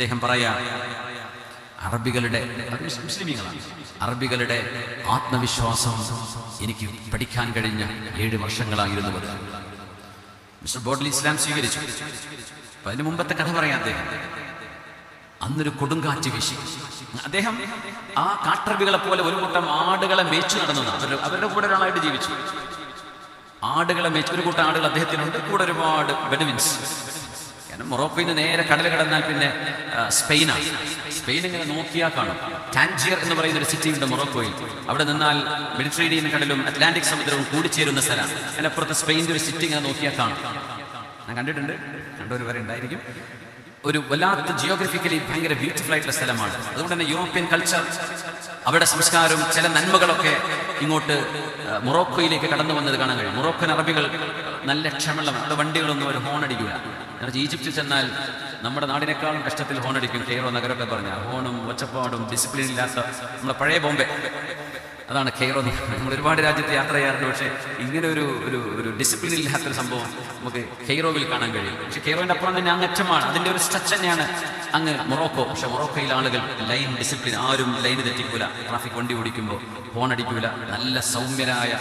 അദ്ദേഹം പറയാ അറബികളുടെ മുസ്ലിമീങ്ങളാണ്. അറബികളുടെ ആത്മവിശ്വാസം എനിക്ക് പഠിക്കാൻ കഴിഞ്ഞ 7 വർഷങ്ങളായിരുന്നു അത്. മിസ്റ്റർ ബോഡ്ലി ഇസ്ലാം സ്വീകരിച്ചു. അതിന് മുമ്പത്തെ കഥ പറയാം. അദ്ദേഹം അന്നൊരു കൊടുങ്കാറ്റ് വീശി. അദ്ദേഹം ആ കാട്ടറബികളെ പോലെ ഒരു കൂട്ടം ആടുകളെ മേച്ചു നടന്നതാണ്. അവരുടെ കൂടെ ഒരാളായിട്ട് ജീവിച്ചു. ആടുകളെ മേച്ചു ഒരു കൂട്ടം ആടുകൾ അദ്ദേഹത്തിനുണ്ട്. കൂടെ ഒരുപാട് ബെഡുവിൻസ്. മൊറോക്കോയിൽ നിന്ന് നേരെ കടൽ കടന്നാൽ പിന്നെ സ്പെയിനാണ്. സ്പെയിൻ ഇങ്ങനെ നോക്കിയാൽ കാണും. ടാൻജിയർ എന്ന് പറയുന്ന ഒരു സിറ്റി ഉണ്ട് മൊറോക്കോയിൽ. അവിടെ നിന്നാൽ മെഡിറ്ററേനിയൻ കടലും അറ്റ്ലാന്റിക് സമുദ്രവും കൂടിച്ചേരുന്ന സ്ഥലമാണ്. അതിനപ്പുറത്ത് സ്പെയിൻ്റെ ഒരു സിറ്റി ഇങ്ങനെ നോക്കിയാൽ കാണും. ഞാൻ കണ്ടിട്ടുണ്ട്, കണ്ടവർ വരെ ഉണ്ടായിരിക്കും. ഒരു വല്ലാത്ത ജിയോഗ്രഫിക്കലി ഭയങ്കര ബ്യൂട്ടിഫുൾ ആയിട്ടുള്ള സ്ഥലമാണ്. അതുകൊണ്ട് തന്നെ യൂറോപ്യൻ കൾച്ചർ, അവിടെ സംസ്കാരവും ചില നന്മകളൊക്കെ ഇങ്ങോട്ട് മൊറോക്കോയിലേക്ക് കടന്നു വന്നത് കാണാൻ കഴിയും. മൊറോക്കൻ അറബികൾ നല്ല ക്ഷമയുള്ള, അവിടെ വണ്ടികളൊന്നും അവർ ഹോൺ അടിക്കില്ല. ഈജിപ്തിൽ ചെന്നാൽ നമ്മുടെ നാടിനേക്കാളും കഷ്ടത്തിൽ ഹോൺ അടിക്കും. കെയ്റോ നഗരമൊക്കെ പറഞ്ഞാൽ ഹോണും ഒച്ചപ്പാടും ഡിസിപ്ലിൻ ഇല്ലാത്ത നമ്മുടെ പഴയ ബോംബെ, അതാണ് കെയ്റോ. നമ്മൾ ഒരുപാട് രാജ്യത്ത് യാത്ര ചെയ്യാറുണ്ട്. പക്ഷേ ഇങ്ങനെ ഒരു ഡിസിപ്ലിൻ ഇല്ലാത്തൊരു സംഭവം നമുക്ക് കെയ്റോവിൽ കാണാൻ കഴിയും. പക്ഷേ കെയ്റോവിൻ്റെ അപ്പുറം തന്നെ അങ്ങറ്റമാണ്. അതിൻ്റെ ഒരു സ്ട്രച്ച് തന്നെയാണ് അങ്ങ് മൊറോക്കോ. പക്ഷെ മൊറോക്കോയിലെ ആളുകൾ ലൈൻ ഡിസിപ്ലിൻ, ആരും ലൈന് തെറ്റിക്കൂല. ട്രാഫിക് വണ്ടി ഓടിക്കുമ്പോൾ ഹോൺ അടിക്കൂല. നല്ല സൗമ്യരായ,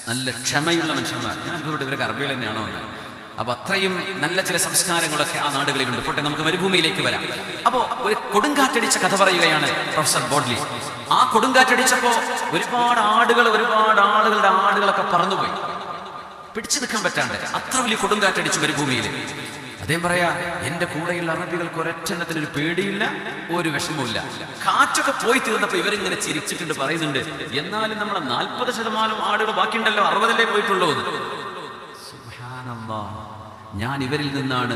നല്ല ക്ഷമയുള്ള മനുഷ്യന്മാർ. ഞാൻ ഇവരുടെ ഇവരൊക്കെ അറബികൾ തന്നെയാണോ എന്ന്. അപ്പൊ അത്രയും നല്ല ചില സംസ്കാരങ്ങളൊക്കെ ആ നാടുകളിലുണ്ട്. പോട്ടെ, നമുക്ക് മരുഭൂമിയിലേക്ക് വരാം. അപ്പോ ഒരു കൊടുങ്കാറ്റടിച്ച കഥ പറയുകയാണ് പ്രൊഫസർ ബോഡ്ലി. ആ കൊടുങ്കാറ്റടിച്ചപ്പോ ഒരുപാട് ആളുകളുടെ ആടുകളൊക്കെ പറന്നുപോയി. പിടിച്ചു നിൽക്കാൻ പറ്റാണ്ട് അത്ര വലിയ കൊടുങ്കാറ്റടിച്ചു മരുഭൂമിയിൽ. അദ്ദേഹം പറയാ, എന്റെ കൂടെയുള്ള അറബികൾക്ക് ഒരൊറ്റെണ്ണത്തിനൊരു പേടിയില്ല, ഒരു വിഷമമില്ല. കാറ്റൊക്കെ പോയി തീർന്നപ്പോ ഇവരിങ്ങനെ ചിരിച്ചിട്ടുണ്ട്, പറയുന്നുണ്ട്, എന്നാലും നമ്മളെ 40% ആടുകൾ ബാക്കിയുണ്ടല്ലോ, 60 പോയിട്ടുള്ളൂ എന്ന്. ഞാൻ ഇവരിൽ നിന്നാണ്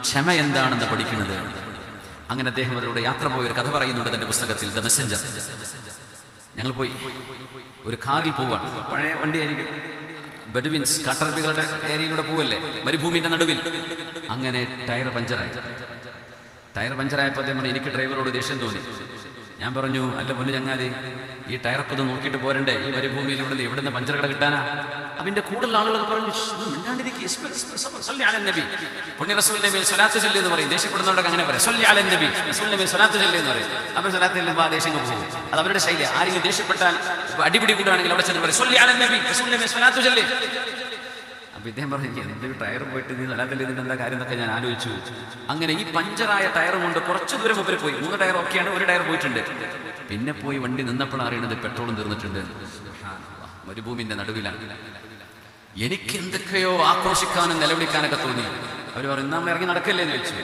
ക്ഷമ എന്താണെന്ന് പഠിക്കുന്നത്. അങ്ങനെ അദ്ദേഹം അവരോട് യാത്ര പോയ ഒരു കഥ പറയുന്നുണ്ട് തന്റെ പുസ്തകത്തിൽ, ദ മെസ്സഞ്ചർ. ഞങ്ങൾ പോയി ഒരു കാറിൽ പോവാണ്. പഴയ വണ്ടിയായിരിക്കും. ബെഡുവിൻസ്, കാട്ടറബികളുടെ ഏരിയയിലൂടെ പോവല്ലേ, മരുഭൂമിന്റെ നടുവിൽ. അങ്ങനെ ടയർ പഞ്ചറായപ്പോൾ അദ്ദേഹം പറഞ്ഞു, എനിക്ക് ഡ്രൈവറോട് ദേഷ്യം തോന്നി. ഞാൻ പറഞ്ഞു, അല്ല പൊന്നു ചങ്ങാതി, ഈ ടയറൊക്കെ ഒന്ന് നോക്കിയിട്ട് പോരണ്ടേ, ഈ മരുഭൂമിയിലൂടെ എവിടുന്ന് പഞ്ചർ കട കിട്ടാനാ? അതിന്റെ കൂടുതൽ ആളുകൾ പറഞ്ഞു, പുണ്യ റസൂലിന്റെ മേൽ സ്വലാത്ത് ചൊല്ലി എന്ന് പറയും. ദേഷ്യപ്പെടുന്നവരൊക്കെ അങ്ങനെ പറയാം, സ്വല്ലി അലൻ നബി, റസൂലിന്റെ മേൽ സ്വലാത്ത് ചൊല്ലി എന്ന് പറയും. അവർ സ്വലാത്ത് ചെല്ലുമ്പോൾ ആ ദേഷ്യം പോകും. അത് അവരുടെ ശൈലി. ആരെങ്കിലും ദേഷ്യപ്പെട്ടാൽ അടിപിടി കൂടാണെങ്കിൽ അവിടെ ചെന്ന് പറയും, സ്വല്ലി അലൻ നബി, റസൂലിന്റെ മേൽ സ്വലാത്ത് ചൊല്ലി. അപ്പൊ ഇദ്ദേഹം പറഞ്ഞു, എന്റെ ടയർ പോയിട്ട് നീ സ്വലാത്തല്ലേ, ഇതിന്റെ എന്താ കാര്യം എന്നൊക്കെ ഞാൻ ആലോചിച്ചു. അങ്ങനെ ഈ പഞ്ചറായ ടയർ കൊണ്ട് കുറച്ചു ദൂരം മുമ്പിൽ പോയി. 3 ടയർ ഒക്കെയാണ്, ഒരു ടയർ പോയിട്ടുണ്ട്. പിന്നെ പോയി വണ്ടി നിന്നപ്പോഴാണ് അറിയുന്നത് പെട്രോളും തീർന്നിട്ടുണ്ട്. മരുഭൂമിന്റെ നടുവിലാണ്. എനിക്ക് എന്തൊക്കെയോ ആക്രോശിക്കാനും നിലവിളിക്കാനൊക്കെ തോന്നി. അവർ പറഞ്ഞു, നമ്മൾ ഇറങ്ങി നടക്കല്ലേ എന്ന് ചോദിച്ചു.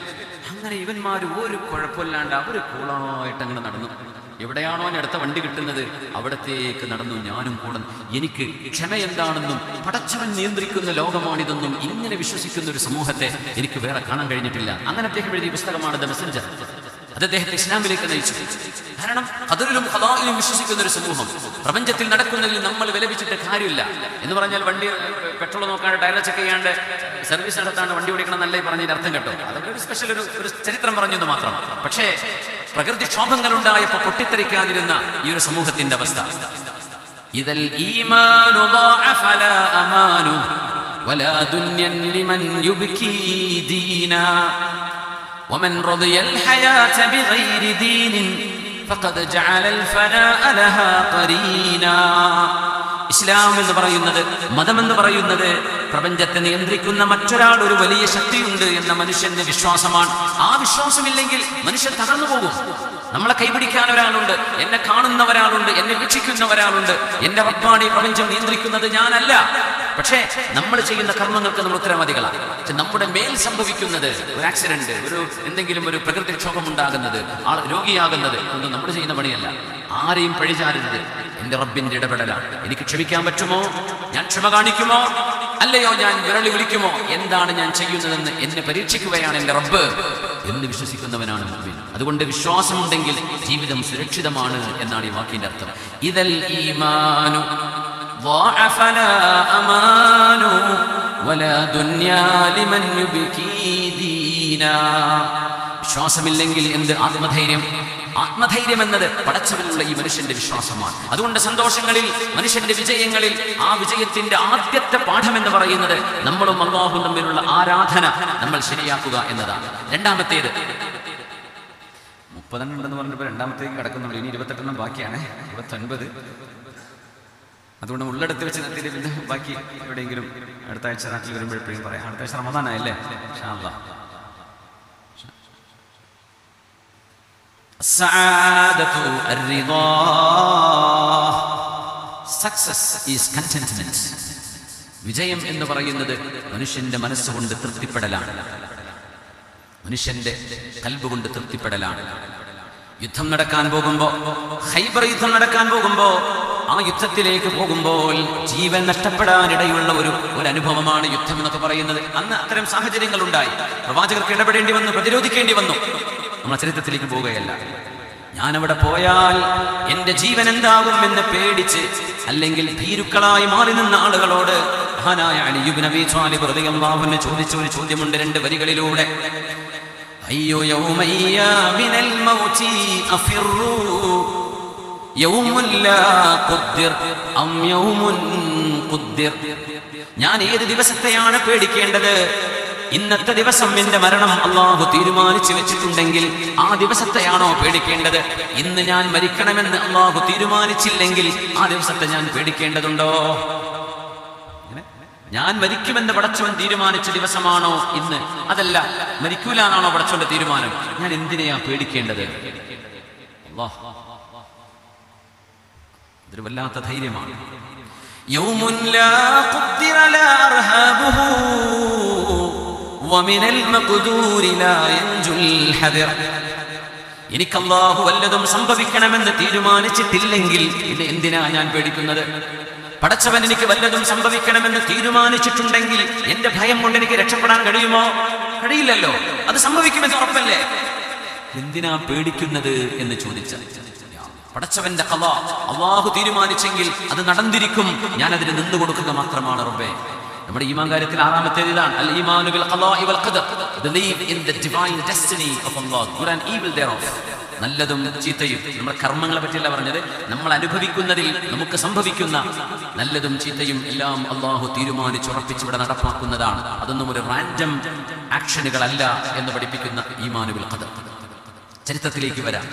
അങ്ങനെ ഇവന്മാർ ഒരു കുഴപ്പമില്ലാണ്ട് അവർ കൂളായിട്ട് അങ്ങനെ നടന്നു. എവിടെയാണോ അടുത്ത വണ്ടി കിട്ടുന്നത് അവിടത്തേക്ക് നടന്നു. ഞാനും കൂടെ. എനിക്ക് ക്ഷമ എന്താണെന്നും പടച്ചവൻ നിയന്ത്രിക്കുന്ന ലോകമാണിതെന്നും ഇങ്ങനെ വിശ്വസിക്കുന്ന ഒരു സമൂഹത്തെ എനിക്ക് വേറെ കാണാൻ കഴിഞ്ഞിട്ടില്ല. അങ്ങനെ അദ്ദേഹം എഴുതിയ പുസ്തകമാണ് ദ മെസ്സഞ്ചർ. അത് അദ്ദേഹത്തെ ഇസ്ലാമിലേക്ക് നയിച്ചു. കാരണം ഖദറിലും ഖദാഇലും വിശ്വസിക്കുന്ന ഒരു സമൂഹം. പ്രപഞ്ചത്തിൽ നടക്കുന്നതിൽ നമ്മൾ വിലപിച്ചിട്ട് കാര്യമില്ല. എന്ന് പറഞ്ഞാൽ വണ്ടി പെട്രോൾ നോക്കാണ്ട് ടയർ ചെക്ക് ചെയ്യാണ്ട് സർവീസ് നടത്താണ്ട് വണ്ടി ഓടിക്കണം എന്നല്ലേ പറഞ്ഞതിന്റെ അർത്ഥം കേട്ടോ. അതൊക്കെ ഒരു സ്പെഷ്യൽ ഒരു ചരിത്രം പറഞ്ഞത് മാത്രം. പക്ഷേ പ്രകൃതിക്ഷോഭങ്ങൾ ഉണ്ടായപ്പോൾ പൊട്ടിത്തെറിക്കാതിരുന്ന ഈ ഒരു സമൂഹത്തിന്റെ അവസ്ഥ. ഇദൽ ഈമാനു ളാഅഫ ലാ അമാനു വലാ ദുന്യൻ ലിമൻ യുബ്കി ദീനാ വമൻ റളിയൽ ഹയാത ബിഗൈരി ദീനിൻ ഫഖദ് ജഅലൽ ഫനാഅ ലഹാ ഖരീനാ. ഇസ്ലാം എന്ന് പറയുന്നത്, മതമെന്ന് പറയുന്നത്, പ്രപഞ്ചത്തെ നിയന്ത്രിക്കുന്ന മറ്റൊരാൾ, ഒരു വലിയ ശക്തിയുണ്ട് എന്ന മനുഷ്യന്റെ വിശ്വാസമാണ്. ആ വിശ്വാസമില്ലെങ്കിൽ മനുഷ്യൻ തകർന്നു പോകും. നമ്മളെ കൈപിടിക്കാൻ ഒരാളുണ്ട്, എന്നെ കാണുന്ന ഒരാളുണ്ട്, എന്നെ വീക്ഷിക്കുന്ന ഒരാളുണ്ട്. എന്റെ റബ്ബാണ് ഈ പ്രപഞ്ചം നിയന്ത്രിക്കുന്നത്, ഞാനല്ല. പക്ഷേ നമ്മൾ ചെയ്യുന്ന കർമ്മങ്ങൾക്ക് നമ്മൾ ഉത്തരവാദികളാണ്. പക്ഷെ നമ്മുടെ മേൽ സംഭവിക്കുന്നത്, ഒരു ആക്സിഡന്റ്, എന്തെങ്കിലും ഒരു പ്രകൃതിക്ഷോഭം ഉണ്ടാകുന്നത്, ആൾ രോഗിയാകുന്നത് ഒന്നും നമ്മൾ ചെയ്യുന്ന പണിയല്ല. ആരെയും പഴിചാരുന്നത് എന്റെ റബ്ബിന്റെ ഇടപെടലാണ്. എനിക്ക് ക്ഷമിക്കാൻ പറ്റുമോ? ഞാൻ ക്ഷമ കാണിക്കുമോ? അല്ലയോ ഞാൻ വിരളി വിളിക്കുമോ? എന്താണ് ഞാൻ ചെയ്യുന്നതെന്ന് എന്നെ പരീക്ഷിക്കുകയാണ് എന്റെ റബ്ബ് എന്ന് വിശ്വസിക്കുന്നവനാണ് മുഅ്മിൻ. അതുകൊണ്ട് വിശ്വാസമുണ്ടെങ്കിൽ ജീവിതം സുരക്ഷിതമാണ് എന്നാണ് ഈ വാക്കിന്റെ അർത്ഥം. ഇദൽ ഈമാനു ളാഅഫ ലാ അമാനു വലാ ദുന്യാ ലിമൻ യുബ്കി ദീനാ. വിശ്വാസമില്ലെങ്കിൽ എന്ത് ആത്മധൈര്യം? ആത്മധൈര്യം എന്നത് പടച്ചവനുള്ള ഈ മനുഷ്യന്റെ വിശ്വാസമാണ്. അതുകൊണ്ട് സന്തോഷങ്ങളിൽ, മനുഷ്യന്റെ വിജയങ്ങളിൽ, ആ വിജയത്തിന്റെ ആദ്യത്തെ പാഠം എന്ന് പറയുന്നത് നമ്മളും അല്ലാഹുവും തമ്മിലുള്ള ആരാധന നമ്മൾ ശരിയാക്കുക എന്നതാണ്. രണ്ടാമത്തേത് 30 ഉണ്ടെന്ന് പറഞ്ഞപ്പോൾ രണ്ടാമത്തേക്ക് കിടക്കുന്നുള്ളൂ. ഇനി 28 ബാക്കിയാണ്, 29. അതുകൊണ്ട് ഉള്ളിടത്ത് വെച്ച് നിർത്തിയിട്ട് പിന്നെ ബാക്കി എവിടെയെങ്കിലും അടുത്ത ആഴ്ച നാട്ടിൽ വരുമ്പോഴെപ്പോഴും പറയാം. അടുത്ത ആഴ്ച റമദാനായല്ലേ, ഇൻഷാ അല്ലാഹ്. വിജയം എന്ന് പറയുന്നത് മനുഷ്യന്റെ മനസ്സുകൊണ്ട് തൃപ്തിപ്പെടലാണ്, മനുഷ്യന്റെ കൽബ് കൊണ്ട് തൃപ്തിപ്പെടലാണ്. യുദ്ധം നടക്കാൻ പോകുമ്പോ, ഖൈബർ യുദ്ധം നടക്കാൻ പോകുമ്പോ, ആ യുദ്ധത്തിലേക്ക് പോകുമ്പോൾ ജീവൻ നഷ്ടപ്പെടാനിടയുള്ള ഒരു അനുഭവമാണ് യുദ്ധം എന്നൊക്കെ പറയുന്നത്. അന്ന് അത്തരം സാഹചര്യങ്ങൾ ഉണ്ടായി, പ്രവാചകർക്ക് ഇടപെടേണ്ടി വന്നു, പ്രതിരോധിക്കേണ്ടി വന്നു. നമ്മൾ ചരിത്രത്തിലേക്ക് പോവുകയല്ല. ഞാനവിടെ പോയാൽ എന്റെ ജീവൻ എന്താകും എന്ന് പേടിച്ച്, അല്ലെങ്കിൽ ഭീരുക്കളായി മാറി നിന്ന ആളുകളോട് മഹാനായ അലി ഇബ്നു അബീ ത്വാലിബ് റളിയല്ലാഹു അൻഹു ചോദിച്ച ഒരു ചോദ്യമുണ്ട് 2 വരികളിലൂടെ. അയ്യോ യൗമയ്യ മിനൽ മൗതി അഫിറു യൗമുൻ ലാ ഖുദ്ദിർ അം യൗമുൻ ഖുദ്ദിർ. ഞാൻ ഏത് ദിവസത്തെയാണ് പേടിക്കേണ്ടത്? ഇന്നത്തെ ദിവസം എന്റെ മരണം അള്ളാഹു തീരുമാനിച്ചു വെച്ചിട്ടുണ്ടെങ്കിൽ ആ ദിവസത്തെയാണോ പേടിക്കേണ്ടത്? ഇന്ന് ഞാൻ മരിക്കണമെന്ന് അള്ളാഹു തീരുമാനിച്ചില്ലെങ്കിൽ ആ ദിവസത്തെ ഞാൻ പേടിക്കേണ്ടതുണ്ടോ? ഞാൻ മരിക്കുമെന്ന് പടച്ചവൻ തീരുമാനിച്ച ദിവസമാണോ ഇന്ന്? അതല്ല, മരിക്കൂല എന്നാണോ പടച്ചവന്റെ തീരുമാനം? ഞാൻ എന്തിനെയാ പേടിക്കേണ്ടത്? ഇതൊരു വല്ലാത്ത ധൈര്യമാണ്. യൗമുൻ ലാ ഖുദ്ദിറ ലാ അർഹാബുഹു വമിനൽ മഖ്ദൂരി ലാ യൻജുൽ ഹദിർ. എനിക്ക് അല്ലാഹു വല്ലതും സംഭവിക്കണമെന്ന് തീരുമാനിച്ചിട്ടില്ലെങ്കിൽ ഇത് എന്തിനാ ഞാൻ പേടിക്കുന്നത്? പടച്ചവൻ എനിക്ക് വല്ലതും സംഭവിക്കണമെന്ന് തീരുമാനിച്ചിട്ടുണ്ടെങ്കിൽ എന്റെ ഭയം കൊണ്ട് എനിക്ക് രക്ഷപ്പെടാൻ കഴിയുമോ? കഴിയില്ലല്ലോ. അത് സംഭവിക്കുമെന്ന് ഉറപ്പല്ലേ, എന്തിനാ പേടിക്കുന്നത് എന്ന് ചോദിച്ചാൽ, പടച്ചവന്റെ ഖളാ അല്ലാഹു തീരുമാനിച്ചെങ്കിൽ അത് നടന്നിരിക്കും, ഞാൻ അതിന് നിന്നു കൊടുക്കുക മാത്രമാണ് റബ്ബേ. നമ്മുടെ ഈമാൻ കാര്യത്തിൽ 6ാമത്തേത് ഇതാണ്, അൽ ഈമാനു ബിൽ ഖളാഇ വൽ ഖദർ, believe in the divine destiny of Allah, good and evil thereof. നല്ലതും ചീത്തയും, നമ്മുടെ കർമ്മങ്ങളെ പറ്റിയല്ല പറഞ്ഞത്, നമ്മൾ അനുഭവിക്കുന്നതിൽ നമുക്ക് സംഭവിക്കുന്ന നല്ലതും ചീത്തയും എല്ലാം അല്ലാഹു തീരുമാനിച്ചുറപ്പിച്ച് ഇവിടെ നടപ്പാക്കുന്നതാണ്. അതൊന്നും ഒരു റാൻഡം ആക്ഷനുകളല്ല എന്ന് പഠിപ്പിക്കുന്ന ഈമാനു ബിൽ ഖദർ. ചരിത്രത്തിലേക്ക് വരാം.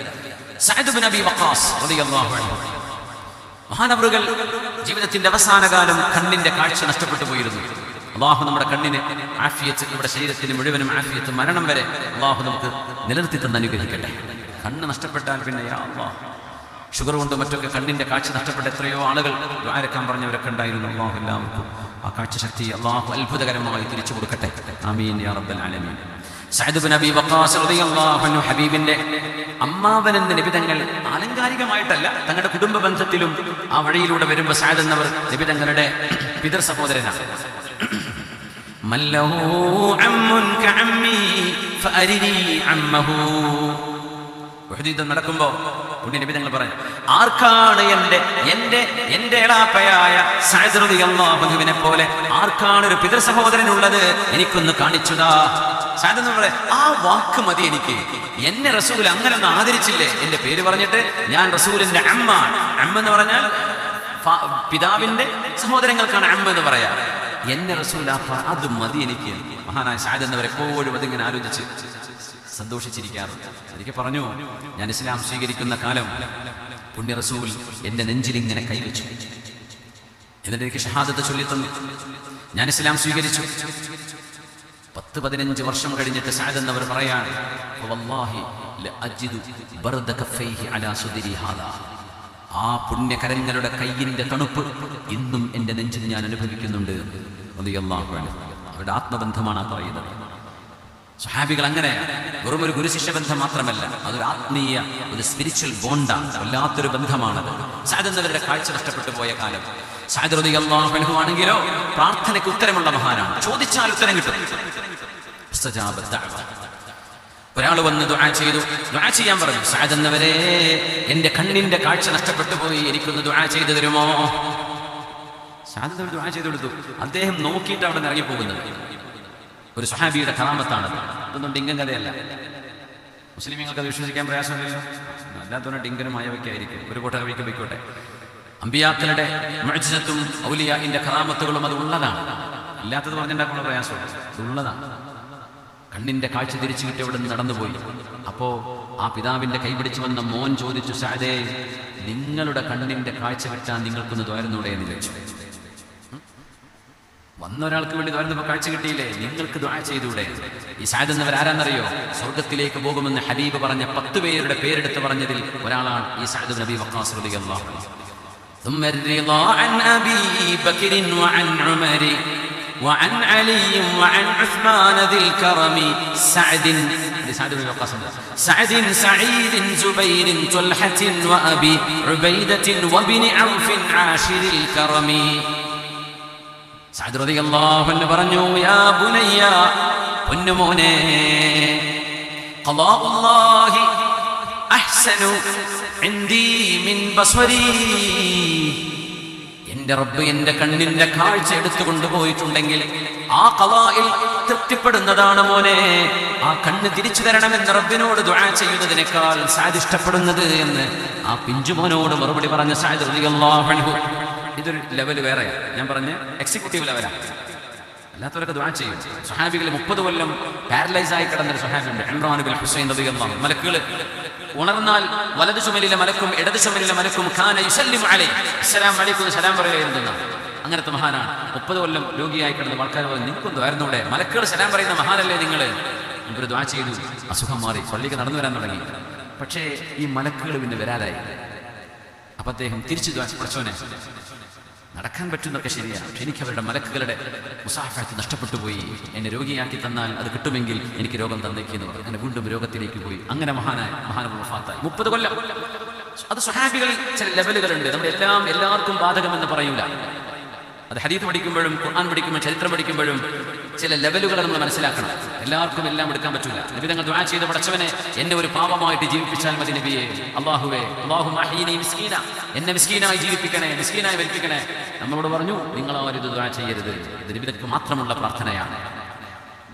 സഅദ് ഇബ്നു അബീ വഖാസ് റളിയല്ലാഹു അൻഹു മഹാനവറുകൾ ജീവിതത്തിന്റെ അവസാന കാലം കണ്ണിന്റെ കാഴ്ച നഷ്ടപ്പെട്ടു പോയിരുന്നു. അല്ലാഹു നമ്മുടെ കണ്ണിന് ആഫിയത്ത്, നമ്മുടെ ശരീരത്തിന് മുഴുവനും ആഫിയത്ത്, മരണം വരെ അല്ലാഹു നമുക്ക് നിലനിർത്തി തന്ന് അനുഗ്രഹിക്കട്ടെ. കണ്ണ് നഷ്ടപ്പെട്ടാൽ പിന്നെ യാ അല്ലാഹ്, ഷുഗർ കൊണ്ടും മറ്റൊക്കെ കണ്ണിന്റെ കാഴ്ച നഷ്ടപ്പെട്ട എത്രയോ ആളുകൾ ദുആരക്കാൻ പറഞ്ഞവരൊക്കെ ഉണ്ടായിരുന്നു. അല്ലാഹു എല്ലാവർക്കും ആ കാഴ്ച ശക്തി അല്ലാഹു അത്ഭുതകരമായി തിരിച്ചു കൊടുക്കട്ടെ. ആമീൻ യാ റബ്ബൽ ആലമീൻ. സഅദ് ഇബ്നു അബീ വഖാസ് റളിയല്ലാഹു അൻഹു ഹബീബിന്റെ അമ്മാവൻ എന്ന നബി തങ്ങൾ ആലങ്കാരികമായിട്ടല്ല, തങ്ങളുടെ കുടുംബ ബന്ധത്തിലും ആ വഴിയിലൂടെ വരുമ്പോൾ സഅദ് എന്നവർ നബി തങ്ങളുടെ പിതൃ സഹോദരനാണ്. മല്ലഹു അമ്മുൻ കഅമ്മി ഫഅരിനി അമ്മഹു. യുദ്ധം നടക്കുമ്പോ പുണ്യ നബി തങ്ങൾ പറഞ്ഞു, ആർക്കാണ് എന്റെ എളാപ്പയായ സഅദ് റളിയല്ലാഹു അൻഹുവിനെ പോലെ ആർക്കാണ് ഒരു പിതൃ സഹോദരൻ ഉള്ളത്? എനിക്കൊന്ന് കാണിച്ചുതാ. സഅദ് എന്ന് പറയാം, ആ വാക്ക് മതി എനിക്ക്. എന്നെ റസൂൽ അങ്ങനെ ഒന്നും ആദരിച്ചില്ലേ എന്റെ പേര് പറഞ്ഞിട്ട്? ഞാൻ റസൂലിന്റെ അമ്മ. അമ്മ എന്ന് പറഞ്ഞാൽ പിതാവിന്റെ സഹോദരങ്ങൾക്കാണ് അമ്മ എന്ന് പറയാ. എന്നെ റസൂൽ അത് മതി എനിക്ക്. മഹാനായ സഅദ് എന്നവർ എപ്പോഴും അതിങ്ങനെ ആലോചിച്ച് സന്തോഷിച്ചിരിക്കാറുണ്ട്. എനിക്ക് പറഞ്ഞു, ഞാൻ ഇസ്ലാം സ്വീകരിക്കുന്ന കാലം പുണ്യ റസൂൽ എന്റെ നെഞ്ചിലിങ്ങനെ കൈവച്ചു, എന്നിട്ട് എനിക്ക് ഷഹാദത്ത് ചൊല്ലി തന്നു. ഞാൻ ഇസ്ലാം സ്വീകരിച്ചു. 10-15 വർഷം കഴിഞ്ഞിട്ട് സഅദ് എന്നവർ പറയാണ്, വല്ലാഹി ലഅജിദു ബർദ കഫൈഹി അലാ സുദരി ഹാദാ. ആ പുണ്യകരങ്ങളുടെ കയ്യിന്റെ തണുപ്പ് ഇന്നും എന്റെ നെഞ്ചിൽ ഞാൻ അനുഭവിക്കുന്നുണ്ട്. റളിയല്ലാഹു അൻഹു. അവരുടെ ആത്മബന്ധമാണ് ആ പറയുന്നത്. സ്വഹാബികൾ അങ്ങനെ വെറും ഒരു ഗുരുശിഷ്യ ബന്ധം മാത്രമല്ല, അതൊരു ആത്മീയ, ഒരു സ്പിരിച്വൽ ബോണ്ടാണ്, വല്ലാത്തൊരു ബന്ധമാണത്. സഅദ് എന്നവരുടെ കാഴ്ച നഷ്ടപ്പെട്ടു പോയ കാലം. സഅദ് റളിയല്ലാഹു അൻഹു ആണെങ്കിലോ പ്രാർത്ഥനയ്ക്ക് ഉത്തരമുള്ള മഹാനാണ്, ചോദിച്ചാൽ ഉത്തരം കിട്ടും. ഒരാൾ വന്ന് ദുആ ചെയ്തു, ദുആ ചെയ്യാൻ പറഞ്ഞു. സഅദ് എന്നവരെ, എന്റെ കണ്ണിന്റെ കാഴ്ച നഷ്ടപ്പെട്ടു പോയി, എനിക്കൊന്ന് ദുആ ചെയ്തു തരുമോ? സഅദ് എന്നവർ ദുആ ചെയ്തു കൊടുത്തു. അദ്ദേഹം നോക്കിയിട്ട് അവിടെ നിന്ന് ഇറങ്ങിപ്പോകുന്നത് ഒരു സ്വഹാബിയുടെ കറാമത്താണ്. അതൊന്നും ഡിങ്കൻ കഥയല്ല. മുസ്ലിമീങ്ങൾക്ക് അത് വിശ്വസിക്കാൻ പ്രയാസമില്ലല്ലോ. അല്ലാത്തവനെ ഡിങ്കനും അയവയ്ക്കായിരിക്കും. ഒരു കൂട്ട കവിക്ക് പോയിക്കോട്ടെ. അമ്പിയാക്കളുടെ മുഅ്ജിസത്തും ഔലിയാഇന്റെ കറാമത്തുകളും അത് ഉള്ളതാണ്. ഇല്ലാത്തത് പറഞ്ഞുണ്ടാക്കുന്ന പ്രയാസമുണ്ട്. ഉള്ളതാണ്. കണ്ണിന്റെ കാഴ്ച തിരിച്ചു കിട്ടി അവിടെ നിന്ന് നടന്നുപോയി. അപ്പോ ആ പിതാവിന്റെ കൈപിടിച്ചു വന്ന മോൻ ചോദിച്ചു, സഅദേ, നിങ്ങളുടെ കണ്ണിന്റെ കാഴ്ച കിട്ടാൻ നിങ്ങൾക്കൊന്ന് ദ്വാരുന്നൂടെ എന്ന് ചോദിച്ചു. വന്ന ഒരാൾക്ക് വേണ്ടി ദ്വാരുന്നപ്പോൾ കാഴ്ച കിട്ടിയില്ലേ, നിങ്ങൾക്ക് ദുആ ചെയ്തൂടെ? ഈ സഅദ് എന്നവർ ആരാന്നറിയോ? സ്വർഗത്തിലേക്ക് പോകുമെന്ന് ഹബീബ് പറഞ്ഞ 10 പേരുടെ പേരെടുത്ത് പറഞ്ഞതിൽ ഒരാളാണ് ഈ സഅദ് ഇബ്നു അബീ വഖാസ് റളിയല്ലാഹു അൻഹു. ثم الرضا عن أبي بكر وعن عمر وعن علي وعن عثمان ذي الكرم سعد سعيد زبير طلحة وأبي عبيدة وابن عوف عاشر الكرم. സഅദ് റളിയല്ലാഹു അൻഹു പറഞ്ഞു, യാ ബുനയ്യ, പൊന്നുമോനെ, ഖളാഉല്ലാഹി അഹ്സനു ഇൻദി മിൻ ബസ്വരി. എന്റെ റബ്ബ് എന്റെ കണ്ണിന്റെ കാഴ്ച എടുത്തു കൊണ്ടുപോയിട്ടുണ്ടെങ്കിൽ ആ ഖളാഇൽ തൃപ്തിപ്പെടുന്നതാണ് മോനെ. ആ കണ്ണ് തിരിച്ചു തരണമെന്ന് റബ്ബിനോട് ദുആ ചെയ്യുന്നതിനേക്കാൾ സഅദ് ഇഷ്ടപ്പെടുന്നത് എന്ന് ആ പിഞ്ചുമോനോട് മറുപടി പറഞ്ഞ സഅദ് റളിയല്ലാഹു അൻഹു. ഇതൊരു ലെവൽ വേറെയാണ്. ഞാൻ പറഞ്ഞ എക്സിക്യൂട്ടീവ് ലെവലാണ്. അല്ലാത്തവരൊക്കെ ദുആ ചെയ്യും. സ്വഹാബികൾ 30 കൊല്ലം പാരലൈസ് ആയി കിടന്നൊരു സ്വഹാബിയുണ്ട്, ഇമ്രാൻ ഇബ്നു ഹുസൈൻ റളിയല്ലാഹു അൻഹു. മലക്കുകൾ ഉണർന്നാൽ വലതു ചുമലിലെ മലക്കും ഇടതു ചുമലിലെ മലക്കും ഖാന യുസല്ലിമു അലൈഹി, അസ്സലാമു അലൈക്കും സലാം പറയുകയായിരുന്നു. അങ്ങനത്തെ മഹാനാണ്. 30 കൊല്ലം രോഗിയായി കിടന്ന ആൾക്കാർ പറഞ്ഞു, നിങ്ങൾക്കൊന്നും ആയിരുന്നൂടെ? മലക്കുകൾ സലാം പറയുന്ന മഹാനല്ലേ നിങ്ങൾ? ഇവർ ദുആ ചെയ്തു, അസുഖം മാറി, പള്ളിക്ക് നടന്നു വരാൻ തുടങ്ങി. പക്ഷേ ഈ മലക്കുകൾ പിന്നെ വരാതായി. അപ്പൊ അദ്ദേഹം തിരിച്ചു ദുആ ചെയ്തു, പഠിച്ചോനെ, നടക്കാൻ പറ്റുന്നൊക്കെ ശരിയാണ്, പക്ഷെ എനിക്ക് അവരുടെ മലക്കുകളുടെ മുസാഫഹത്ത് നഷ്ടപ്പെട്ടു പോയി. എന്നെ രോഗിയാക്കി തന്നാൽ അത് കിട്ടുമെങ്കിൽ എനിക്ക് രോഗം തന്നേക്കെന്ന് പറഞ്ഞു. അങ്ങനെ വീണ്ടും രോഗത്തിലേക്ക് പോയി. അങ്ങനെ മഹാനായ വഫാത്തായി. 30 കൊല്ലം. അത് സ്വഹാബികളിൽ ചില ലെവലുകളുണ്ട്. നമ്മൾ എല്ലാവർക്കും ബാധകമെന്ന് പറയൂല. അത് ഹദീത്ത് പഠിക്കുമ്പോഴും ഖുർആൻ പഠിക്കുമ്പോഴും ചരിത്രം പഠിക്കുമ്പോഴും ചില ലെവലുകൾ നമ്മൾ മനസ്സിലാക്കണം. എല്ലാവർക്കും എല്ലാം എടുക്കാൻ പറ്റില്ല. നബി തങ്ങൾ ദുആ ചെയ്ത, പടച്ചവനെ, എന്നെ ഒരു പാപമായിട്ട് ജീവിപ്പിച്ചാൽ മതി നബിയെ. അല്ലാഹുവേ, അല്ലാഹുമ്മ അഹ്യിനി മിസ്കീന, എന്നെ മിസ്കീനായി ജീവിപ്പിക്കണേ, മിസ്കീനായി മരിപ്പിക്കണേ. നമ്മളോട് പറഞ്ഞു, നിങ്ങൾ ആരും ഇത് ദുആ ചെയ്യരുത്. ഇത് നബി തങ്ങൾക്ക് മാത്രമുള്ള പ്രാർത്ഥനയാണ്.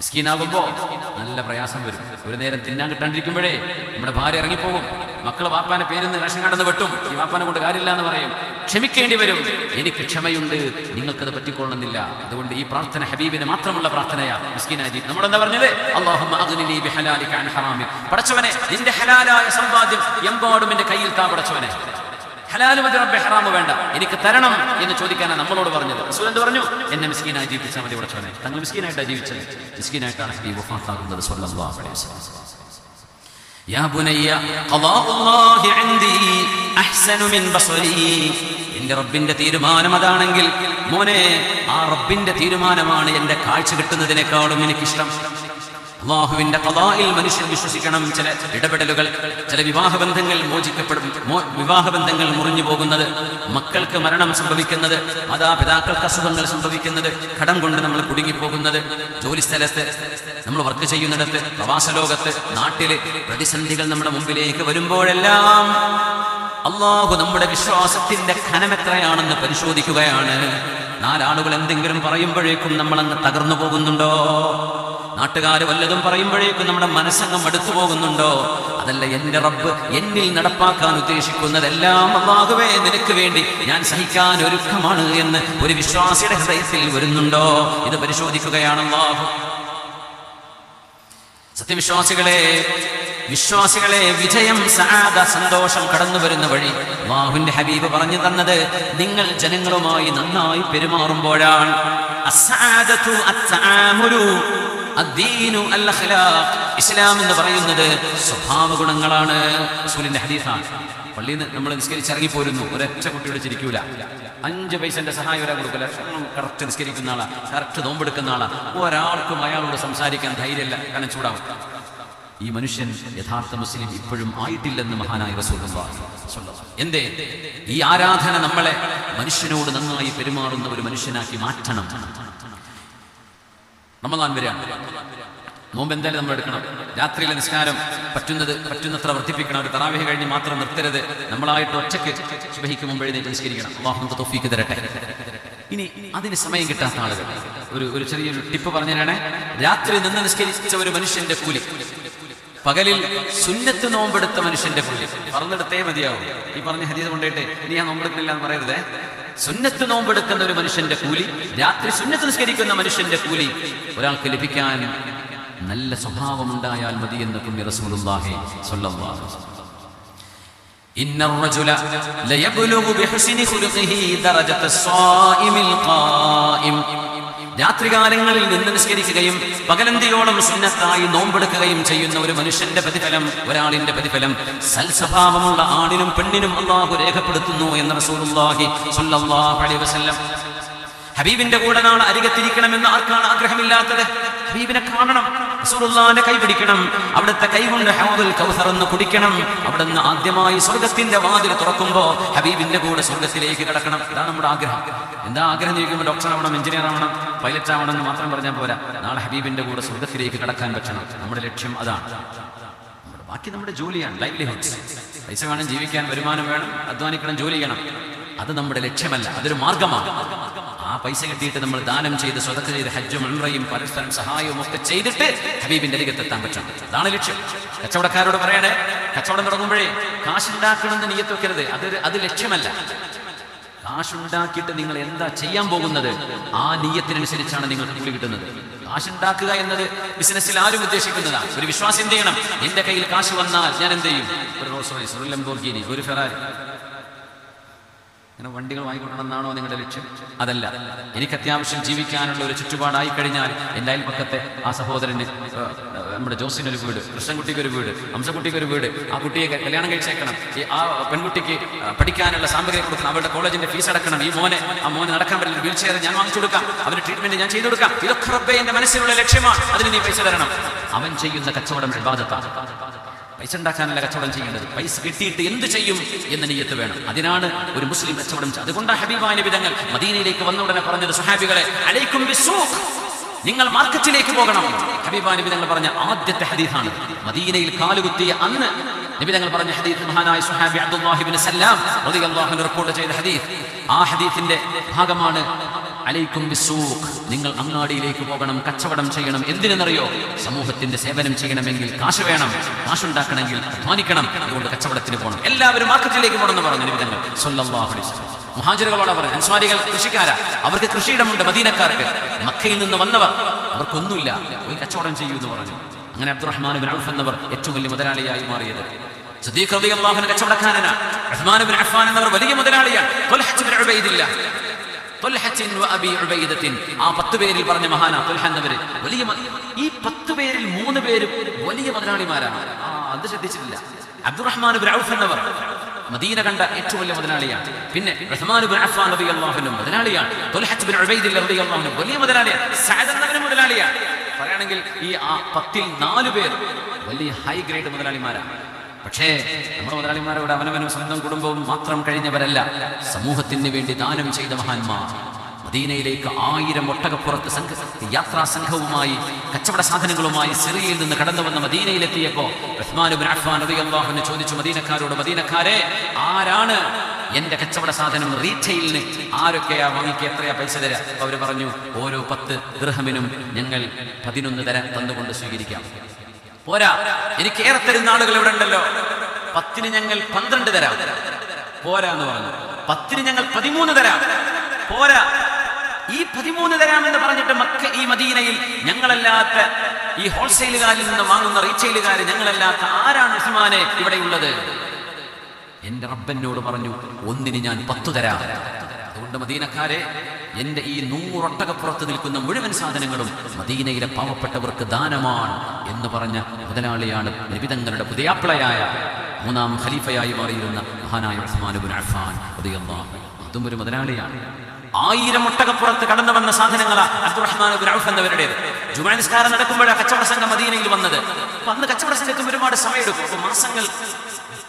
മിസ്കീനാകുമ്പോൾ നല്ല പ്രയാസം വരും. ഒരു നേരം തിന്നാൻ കിട്ടാണ്ടിരിക്കുമ്പോഴേ നമ്മുടെ ഭാര്യ ഇറങ്ങിപ്പോകും. മക്കള് വാപ്പാനെ പേരുന്ന് റേഷൻ കടന്ന് വെട്ടും. ഈ വാപ്പാനെ കൊണ്ട് കാര്യമില്ല എന്ന് പറയും. ക്ഷമിക്കേണ്ടി വരും. എനിക്ക് ക്ഷമയുണ്ട്, നിങ്ങൾക്കത് പറ്റിക്കൊള്ളുന്നില്ല. അതുകൊണ്ട് ഈ പ്രാർത്ഥന ഹബീബിന് മാത്രമുള്ള പ്രാർത്ഥനയാണ്. മിസ്കീനായി ജീവിതം. നമ്മളെന്താ പറഞ്ഞത്? അല്ലാഹുമ്മ അഗ്നിനി ബിഹലാലിക അൻ ഹറാമി. പടച്ചവനെ, നിന്റെ ഹലാലായ സമ്പാദ്യം എമ്പാടും എന്റെ കയ്യിൽ താ. പടച്ചവനെ, ഹലാല് മതി റബ്ബേ, ഹറാമ് വേണ്ട, എനിക്ക് തരണം എന്ന് ചോദിക്കാനാണ് നമ്മളോട് പറഞ്ഞത്. റസൂൽ എന്ത് പറഞ്ഞു? എന്നെ മിസ്കീനായി ജീവിപ്പിച്ചാൽ മതി പടച്ചവനെ. തങ്ങൾ മിസ്കീനായിട്ടാണ് ജീവിച്ചത്. മിസ്കീനായിട്ടാണ് ഹബീബ് വഫാത്താകുന്നത് സ്വല്ലല്ലാഹു അലൈഹി വസല്ലം. യാ ബുനയ്യ, ഖളാഉല്ലാഹി ഇൻദി അഹ്സനു മിൻ ബസ്വരി. എന്റെ റബ്ബിന്റെ തീരുമാനം അതാണെങ്കിൽ മോനെ, ആ റബ്ബിന്റെ തീരുമാനമാണ് എന്റെ കാഴ്ച കിട്ടുന്നതിനേക്കാളും എനിക്കിഷ്ടം. അല്ലാഹുവിന്റെ ഖളാഇൽ മനുഷ്യൻ വിശ്വസിക്കണം. ചില ഇടപെടലുകൾ, ചില വിവാഹബന്ധങ്ങൾ മോചിക്കപ്പെടും, വിവാഹബന്ധങ്ങൾ മുറിഞ്ഞു പോകുന്നത്, മക്കൾക്ക് മരണം സംഭവിക്കുന്നത്, മാതാപിതാക്കൾക്ക് അസുഖങ്ങൾ സംഭവിക്കുന്നത്, കടം കൊണ്ട് നമ്മൾ കുടുങ്ങിപ്പോകുന്നത്, ജോലിസ്ഥലത്ത്, നമ്മൾ വർക്ക് ചെയ്യുന്നിടത്ത്, പ്രവാസ ലോകത്ത്, നാട്ടിലെ പ്രതിസന്ധികൾ നമ്മുടെ മുമ്പിലേക്ക് വരുമ്പോഴെല്ലാം അല്ലാഹു നമ്മുടെ വിശ്വാസത്തിന്റെ ഖനമെത്രയാണെന്ന് പരിശോധിക്കുകയാണ്. 4 ആളുകൾ എന്തെങ്കിലും പറയുമ്പോഴേക്കും നമ്മളങ്ങ് തകർന്നു പോകുന്നുണ്ടോ? നാട്ടുകാർ വല്ലതും പറയുമ്പോഴേക്കും നമ്മുടെ മനസ്സങ്ങ് മടുത്തു പോകുന്നുണ്ടോ? അതല്ല, എന്റെ റബ്ബ് എന്നിൽ നടപ്പാക്കാൻ ഉദ്ദേശിക്കുന്നതെല്ലാം അല്ലാഹുവേ നിനക്ക് വേണ്ടി ഞാൻ സഹിക്കാൻ ഒരുക്കമാണ് എന്ന് ഒരു വിശ്വാസിയുടെ ഹൃദയത്തിൽ വരുന്നുണ്ടോ? ഇത് പരിശോധിക്കുകയാണ് അല്ലാഹു. വിശ്വാസികളെ വിജയം, സആദ, സന്തോഷം കടന്നു വരുന്ന വഴി അല്ലാഹുവിന്റെ ഹബീബ് പറഞ്ഞു തന്നത് നിങ്ങൾ ജനങ്ങളുമായി നന്നായി പെരുമാറുമ്പോഴാണ്. അസ്സആദതു അത്തആമുലു അദ്ദീനു അൽ അഖ്ലാഖ്. ഇസ്ലാം എന്ന് പറയുന്നത് സ്വഭാവ ഗുണങ്ങളാണ്. റസൂലിന്റെ ഹദീസാണ്. പള്ളിയിൽ നിന്ന് നമ്മൾ നിസ്കരിച്ചിറങ്ങിപ്പോരുന്നു, ഒരൊറ്റ കുട്ടിയോട് ചിരിക്കൂല. 5 പൈസന്റെ സഹായം ഒരാൾ കൊടുക്കില്ല. കറക്റ്റ് നിസ്കരിക്കുന്ന ആളാ, കറക്റ്റ് നോമ്പെടുക്കുന്ന ആളാ. ഒരാൾക്കും അയാളോട് സംസാരിക്കാൻ ധൈര്യമില്ല, കാരണം ചൂടാവും. ഈ മനുഷ്യൻ യഥാർത്ഥ മുസ്ലിം ഇപ്പോഴും ആയിട്ടില്ലെന്ന് മഹാനായ റസൂലുള്ളാഹി സ്വല്ലല്ലാഹു അലൈഹി വസല്ലം. എന്തേ? ഈ ആരാധന നമ്മളെ മനുഷ്യനോട് നന്നായി പെരുമാറുന്ന ഒരു മനുഷ്യനാക്കി മാറ്റണം. റമളാൻ വരികയാണ്. നോമ്പ് എന്തായാലും നമ്മൾ എടുക്കണം. രാത്രിയിലെ നിസ്കാരം പറ്റുന്നത്ര വർദ്ധിപ്പിക്കണം. ഒരു തറാവീഹ് കഴിഞ്ഞ് മാത്രം നിർത്തരുത്. നമ്മളായിട്ട് ഒറ്റയ്ക്ക് സുബ്ഹിക്ക് മുമ്പ് എഴുന്നേറ്റ് നിസ്കരിക്കണം. അല്ലാഹു നമുക്ക് തൗഫീഖ് തരട്ടെ. ഇനി അതിന് സമയം കിട്ടാത്ത ആളുകൾ ഒരു ചെറിയൊരു ടിപ്പ് പറഞ്ഞു തരണേ. രാത്രി നിന്ന് നിസ്കരിച്ച ഒരു മനുഷ്യന്റെ കൂലി, പകലിൽ സുന്നത്ത് നോമ്പെടുത്ത മനുഷ്യന്റെ കൂലി. പറഞ്ഞെടുത്തേ മതിയാവും. ഈ പറഞ്ഞ ഹദീസ് കൊണ്ടേട്ടെ ഇനി ഞാൻ നോമ്പെടുക്കുന്നില്ല എന്ന് പറയരുതേ. സുന്നത്ത് നോമ്പെടുക്കുന്ന ഒരു മനുഷ്യന്റെ കൂലി, രാത്രി സുന്നത്ത് നിസ്കരിക്കുന്ന മനുഷ്യന്റെ കൂലി ഒരാൾക്ക് ലഭിക്കാൻ നല്ല സ്വഭാവമുണ്ടായാൽ മതി എന്ന് പുണ്യ റസൂലുള്ളാഹി സ്വല്ലല്ലാഹു അലൈഹി വസല്ലം. ഇന്നർ റജുല ലയബ്ലുഗു ബിഹുസ്നി ഖുലുഖിഹി ദറജത സ്വായിമിൽ ഖായിം. രാത്രികാലങ്ങളിൽ നിന്ന് നിസ്കരിക്കുകയും പകലന്തിയോളം സുന്നത്തായി നോമ്പെടുക്കുകയും ചെയ്യുന്ന ഒരു മനുഷ്യന്റെ പ്രതിഫലം, ഒരാളിന്റെ പ്രതിഫലം സൽസ്വഭാവമുള്ള ആണിനും പെണ്ണിനും അല്ലാഹു രേഖപ്പെടുത്തുന്നു എന്ന് റസൂലുള്ളാഹി സ്വല്ലല്ലാഹു അലൈഹി വസല്ലം. ഹബീബിന്റെ കൂടെ നാളെ അരികത്തിരിക്കണമെന്ന് ആർക്കാണ് ആഗ്രഹമില്ലാത്തത്? ഹബീബിനെ കാണണം, റസൂലുള്ളാഹിന്റെ കൈ പിടിക്കണം, അവിടുത്തെ കൈ കൊണ്ട് ഹൗദുൽ കൗസർ എന്ന് കുടിക്കണം. അവിടുന്ന് ആദ്യമായി സ്വർഗത്തിന്റെ വാതിൽ തുറക്കുമ്പോൾ ഹബീബിന്റെ കൂടെ സ്വർഗത്തിലേക്ക് കടക്കണം. ഇതാണ് നമ്മുടെ ആഗ്രഹം. എന്താ ആഗ്രഹം ചോദിക്കുമ്പോൾ ഡോക്ടർ ആവണം, എഞ്ചിനീയർ ആവണം, പൈലറ്റ് ആവണം എന്ന് മാത്രം പറഞ്ഞാൽ പോരാ. നാളെ ഹബീബിന്റെ കൂടെ സ്വർഗത്തിലേക്ക് കടക്കാൻ പറ്റണം. നമ്മുടെ ലക്ഷ്യം അതാണ്. ബാക്കി നമ്മുടെ ജോലിയാണ്, ലൈവ്ലിഹുഡ്സ്. പൈസ വേണം, ജീവിക്കാൻ വരുമാനം വേണം, അധ്വാനിക്കണം, ജോലി ചെയ്യണം. അത് നമ്മുടെ ലക്ഷ്യമല്ല, അതൊരു മാർഗമാണ്. ആ പൈസ കിട്ടിയിട്ട് നമ്മൾ ദാനം ചെയ്ത് സ്വതക്ക ചെയ്ത് ഹജ്ജും ഉംറയും പരസ്പരം സഹായവും ഒക്കെ ചെയ്തിട്ട് ഹബീബിന്റെ അരികത്തെത്താൻ പറ്റണം. അതാണ് ലക്ഷ്യം. കച്ചവടക്കാരോട് പറയണേ, കച്ചവടം തുടങ്ങുമ്പോഴേ കാശുണ്ടാക്കണമെന്ന് നിയ്യത്ത് വെക്കരുത്. അത് ലക്ഷ്യമല്ല. കാശുണ്ടാക്കിയിട്ട് നിങ്ങൾ എന്താ ചെയ്യാൻ പോകുന്നത്, ആ നിയ്യത്തിനനുസരിച്ചാണ് നിങ്ങൾക്ക് കൂലി കിട്ടുന്നത്. കാശുണ്ടാക്കുക എന്നത് ബിസിനസ്സിൽ ആരും ഉദ്ദേശിക്കുന്നതാണ്. ഒരു വിശ്വാസം എന്ത് ചെയ്യണം? എന്റെ കയ്യിൽ കാശ് വന്നാൽ ഞാൻ എന്ത് ചെയ്യും? ഒരു റോൾസ് റോയ്സ്, ഒരു ലംബോർഗിനി, ഒരു ഫെറാരി, അങ്ങനെ വണ്ടികൾ വാങ്ങിക്കൊള്ളണം എന്നാണോ നിങ്ങളുടെ ലക്ഷ്യം? അതല്ല. എനിക്ക് അത്യാവശ്യം ജീവിക്കാനുള്ള ഒരു ചുറ്റുപാടായി കഴിഞ്ഞാൽ എൻ്റെ അയൽപ്പക്കത്തെ ആ സഹോദരന്, നമ്മുടെ ജോസിനൊരു വീട്, കൃഷ്ണൻകുട്ടിക്ക് ഒരു വീട്, ഹംസക്കുട്ടിക്ക് ഒരു വീട്, ആ കുട്ടിയെ കല്യാണം കഴിച്ചേക്കണം, ആ പെൺകുട്ടിക്ക് പഠിക്കാനുള്ള സാമഗ്രി കൊടുക്കണം, അവരുടെ കോളേജിന്റെ ഫീസ് അടക്കണം, ആ മോന് നടക്കാൻ പറ്റില്ല, വീൽ ചെയർ ഞാൻ വാങ്ങിച്ചു കൊടുക്കാം, അവരുടെ ട്രീറ്റ്മെന്റ് ഞാൻ ചെയ്തു കൊടുക്കാം. ഇതൊക്കെ റബ്ബേ എന്റെ മനസ്സിലുള്ള ലക്ഷ്യമാണ്, അതിന് നീ പൈസ തരണം. അവൻ ചെയ്യുന്ന കച്ചവടം ഇബാദത്താണ്. പൈസ ഉണ്ടാക്കാനല്ല കച്ചവടം ചെയ്യേണ്ടത്, പൈസ കിട്ടിയിട്ട് എന്ത് ചെയ്യും എന്ന നിയ്യത്ത് വേണം. അതിനാണ് ഒരു മുസ്ലിം കച്ചവടം. അതുകൊണ്ടാണ് ഹബീബായ നബി തങ്ങൾ മദീനയിലേക്ക് വന്ന ഉടനെ പറഞ്ഞത്, സ്വഹാബികളെ അലൈക്കും ബിസ്സൂഖ്, നിങ്ങൾ മാർക്കറ്റിലേക്ക് പോകണം. ഹബീബായ നബി തങ്ങൾ പറഞ്ഞ ആദ്യത്തെ ഹദീസാണ്. മദീനയിൽ കാലുകുത്തിയ അന്ന് നബി തങ്ങൾ പറഞ്ഞ ഹദീസ് മഹാനായ സ്വഹാബി അബ്ദുല്ലാഹി ഇബ്നു സല്ലാം റളിയല്ലാഹു അൻഹു റിപ്പോർട്ട് ചെയ്ത ഹദീസ്. ആ ഹദീസിന്റെ ഭാഗമാണ് അലൈക്കും ബിസ്സൂഖ്, നിങ്ങൾ അങ്ങാടിയിലേക്ക് പോകണം, കച്ചവടം ചെയ്യണം. എന്തിനെന്നറിയോ? സമൂഹത്തിന്റെ സേവനം ചെയ്യണമെങ്കിൽ കാശ് വേണം, കാശുണ്ടാക്കണമെങ്കിൽ അധ്വാനിക്കണം. അതുകൊണ്ട് കച്ചവടത്തിന് പോകണം. എല്ലാവരും മാർക്കറ്റിലേക്ക് പോകണമെന്ന് പറഞ്ഞു നബി തങ്ങൾ സ്വല്ലല്ലാഹു അലൈഹി വസല്ലം. മുഹാജിറുകളോട് പറഞ്ഞു, അൻസ്വാരികൾ കൃഷിക്കാരാ, അവർക്ക് കൃഷിയിടമുണ്ട്. മദീനക്കാർക്ക്, മക്കയിൽ നിന്ന് വന്നവർ, അവർക്കൊന്നുമില്ല, പോയി കച്ചവടം ചെയ്യൂ എന്ന് പറഞ്ഞു. അങ്ങനെ അബ്ദുറഹ്മാൻ ഇബ്നു ഔഫ് എന്നവർ ഏറ്റവും വലിയ മുതലാളിയായി മാറിയത്. സിദ്ദീഖ് റളിയല്ലാഹു അൻഹു കച്ചവടക്കാരനാണ്. ഉസ്മാൻ ഇബ്നു അഫ്ഫാൻ എന്നവർ വലിയ മുതലാളിയാണ്. ത്വൽഹത്ത് ഇബ്നു ഉബൈദില്ല, ആ 10 പേരിൽ പറഞ്ഞ മഹാന ത്വൽഹ എന്നവര് വലിയ, ഈ 10 പേരിൽ 3 പേരും വലിയ മുതലാളിമാരാണ്. അത് ശ്രദ്ധിച്ചിട്ടില്ല. അബ്ദുറഹ്മാൻ ഇബ്നു ഔഫ് എന്നവർ മദീന കണ്ട ഏറ്റവും വലിയ മുതലാളിയാണ്. പിന്നെ ഉസ്മാൻ ഇബ്നു അഫ്ഫാൻ റളിയല്ലാഹു അൻഹു മുതലാളിയാണ്. ത്വൽഹത്ത് ഇബ്നു ഉബൈദില്ല റളിയല്ലാഹു അൻഹു വലിയ മുതലാളിയാണ്. സഅദ് എന്നവരും മുതലാളിയാണ്. പറയുകയാണെങ്കിൽ ഈ 10ൽ 4 പേർ വലിയ ഹൈ ഗ്രേഡ് മുതലാളിമാരാണ്. പക്ഷേ നമ്മുടെ മുതലാളിമാരോട് അവനവനും സ്വന്തം കുടുംബവും മാത്രം കഴിഞ്ഞവരല്ല, സമൂഹത്തിന് വേണ്ടി ദാനം ചെയ്ത മഹാന്മാർ. മദീനയിലേക്ക് 1000 ഒട്ടകപ്പുറത്ത് യാത്രാ സംഘവുമായി കച്ചവട സാധനങ്ങളുമായി സിറിയയിൽ നിന്ന് കടന്നു വന്ന മദീനയിലെത്തിയപ്പോൾ ഉസ്മാൻ ഇബ്നു അഫ്ഫാൻ റളിയല്ലാഹു അൻഹു ചോദിച്ചു മദീനക്കാരോട്, മദീനക്കാരെ, ആരാണ് എന്റെ കച്ചവട സാധനം റീറ്റെയിലിന് ആരൊക്കെയാ വാങ്ങിക്കുക, എത്രയാ പൈസ തരാം? അവർ പറഞ്ഞു, ഓരോ 10 ദിർഹമിനും ഞങ്ങൾ 11 തരാൻ തന്നുകൊണ്ട് സ്വീകരിക്കാം. പോരാ, എനിക്ക് ഏറെ തരുന്ന ആളുകൾ ഇവിടെ ഉണ്ടല്ലോ, 10ന് ഞങ്ങൾ 12 തരാം. പോരാ എന്ന് പറഞ്ഞു. 10ന് ഞങ്ങൾ 13 തരാം. പോരാ, ഈ 13 തരാമെന്ന് പറഞ്ഞിട്ട് ഈ മദീനയിൽ ഞങ്ങളല്ലാത്ത, ഈ ഹോൾസെയിലുകാരിൽ നിന്ന് വാങ്ങുന്ന റീറ്റെയിലുകാർ ഞങ്ങളല്ലാത്ത ആരാണ് ഉസ്മാനെ ഇവിടെയുള്ളത്? എന്റെ റബ്ബനോട് പറഞ്ഞു, 1ന് ഞാൻ 10 തരാം. അതുകൊണ്ട് മദീനക്കാരെ, എന്റെ ഈ 100 ഒട്ടകപ്പുറത്ത് നിൽക്കുന്ന മുഴുവൻ സാധനങ്ങളും മദീനയിലെ പാവപ്പെട്ടവർക്ക് ദാനമാണ് എന്ന് പറഞ്ഞ മുതലാളിയാണ് നബി തങ്ങളുടെ പുതിയാപ്പിളയായ 3ാം ഖലീഫയായി മാറിയിരുന്ന മഹാനായ ഉസ്മാൻ ഇബ്നു അഫ്ഫാൻ റളിയല്ലാഹു അൻഹു. അതും ഒരു മുതലാളിയാണ്. 1000 ഒട്ടകപ്പുറത്ത് കടന്നു വന്ന സാധനങ്ങളാ അബ്ദുറഹ്മാൻ ഇബ്നു ഔഫ് എന്നവരുടേത്. ജുമുഅ നിസ്കാരം നടക്കുമ്പോഴാണ് കച്ചവട സംഘം മദീനയിൽ വന്നത്. അന്ന് കച്ചവട സംഘത്തിന് ഒരുപാട് സമയമെടുക്കും. മാസങ്ങൾ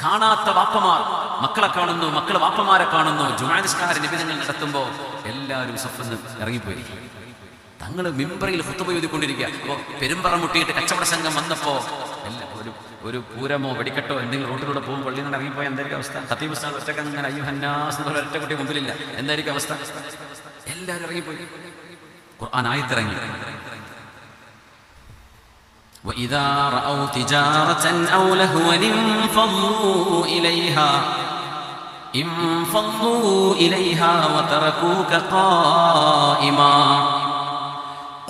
കാണാത്ത വാപ്പമാർ മക്കളെ കാണുന്നു, മക്കൾ വാപ്പമാരെ കാണുന്നു. ജുമുഅ നിസ്കാരം നബി തങ്ങൾ നടത്തുമ്പോൾ എല്ലാവരും സഫ്ന്ന് ഇറങ്ങിപ്പോയി. തങ്ങൾ മിമ്പറിൽ ഖുത്ബ ഓതിക്കൊണ്ടിരിക്കുക. അപ്പോൾ പെരുമ്പറ മുട്ടിയിട്ട് കച്ചവട സംഘം വന്നപ്പോൾ ഒരു പൂരമോ വെടിക്കെട്ടോ എന്തെങ്കിലും റോട്ടിലൂടെ പോകും, പള്ളിയിൽ നിന്ന് ഇറങ്ങിപ്പോയാൽ എന്തായിരിക്കും അവസ്ഥ? ഖതീബ് ഉസ്താദ് ഒറ്റക്ക് അങ്ങനെ അയ്യുഹന്നാസ് എന്ന് പറഞ്ഞ ഒറ്റ കുട്ടി മുമ്പിലില്ല, എന്തായിരിക്കും അവസ്ഥ? എല്ലാവരും ഇറങ്ങിപ്പോയി. ഖുർആൻ ആയത്തിറങ്ങി, وَإِذَا رَأَوْا تِجَارَةً أَوْ لَهْوًا انفضوا إليها وتركوك قائما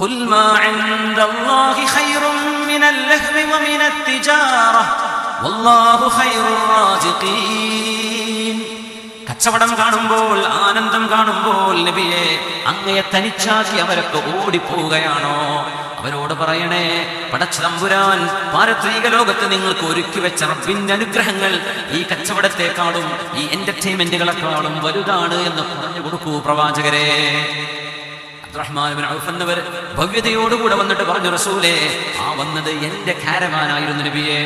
قل ما عند الله خير മിനൽ ലഹ്വി വമിനത് തിജാറ വല്ലാഹു ഖൈറുർ റാസിഖീൻ. കച്ചവടം കാണുമ്പോൾ, ആനന്ദം കാണുമ്പോൾ നബിയെ അങ്ങയെ തനിച്ചാക്കി അവരൊക്കെ ഓടിപ്പോവുകയാണോ? അവരോട് പറയണേ, പടച്ചതമ്പുരാൻ പാരത്രിക ലോകത്ത് നിങ്ങൾക്ക് ഒരുക്കി വെച്ച റബ്ബിന്റെ അനുഗ്രഹങ്ങൾ ഈ കച്ചവടത്തെക്കാളും ഈ എന്റർടൈൻമെന്റുകളെക്കാളും വലുതാണ് എന്ന് പറഞ്ഞു കൊടുക്കൂ പ്രവാചകരെ. അബ്ദുറഹ്മാൻ ഇബ്നു ഔഫ് എന്നവർ ഭവ്യതയോടുകൂടെ വന്നിട്ട് പറഞ്ഞു, റസൂലേ, ആ വന്നത് എന്റെ കാരവാനായിരുന്നു നബിയെ.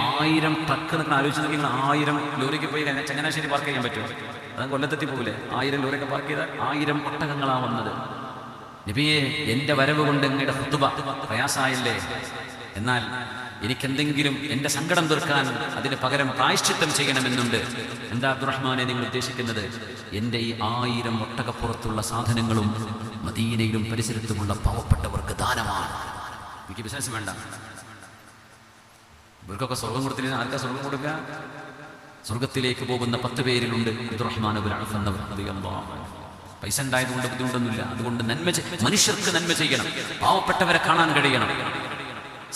1000 ട്രക്ക് നിങ്ങൾ ആലോചിച്ച് നോക്കി, 1000 ലോറിക്ക് പോയി ചങ്ങനാശ്ശേരി പാർക്ക് ചെയ്യാൻ പറ്റുമോ? അത് കൊല്ലത്തെത്തി പോകില്ലേ? 1000 ലോറിയൊക്കെ പാർക്ക് ചെയ്താൽ 1000 ഒട്ടകങ്ങളാ വന്നത്. നബിയെ, എന്റെ വരവ് കൊണ്ട് നിങ്ങളുടെ ഖുതുബ പ്രയാസായില്ലേ? എന്നാൽ എനിക്കെന്തെങ്കിലും എന്റെ സങ്കടം തീർക്കാൻ അതിന് പകരം പ്രായശ്ചിത്തം ചെയ്യണമെന്നുണ്ട്. എന്താ അബ്ദുറഹ്മാനെ നിങ്ങൾ ഉദ്ദേശിക്കുന്നത്? എന്റെ ഈ 1000 ഒട്ടകപ്പുറത്തുള്ള സാധനങ്ങളും മദീനയിലും പരിസരത്തുമുള്ള പാവപ്പെട്ടവർക്ക് ദാനമാണ്. എനിക്ക് ബിസിനസ് വേണ്ട. ഇവർക്കൊക്കെ സ്വർഗം കൊടുത്തില്ല. ആർക്കാ സ്വർഗം കൊടുക്കുക? സ്വർഗത്തിലേക്ക് പോകുന്ന 10 പേരിലുണ്ട് അബ്ദുറഹ്മാൻ ഇബ്നു ഔഫ് എന്നവർ. പൈസ ഉണ്ടായതുകൊണ്ട് ബുദ്ധിമുട്ടൊന്നുമില്ല. അതുകൊണ്ട് മനുഷ്യർക്ക് നന്മ ചെയ്യണം, പാവപ്പെട്ടവരെ കാണാൻ കഴിയണം,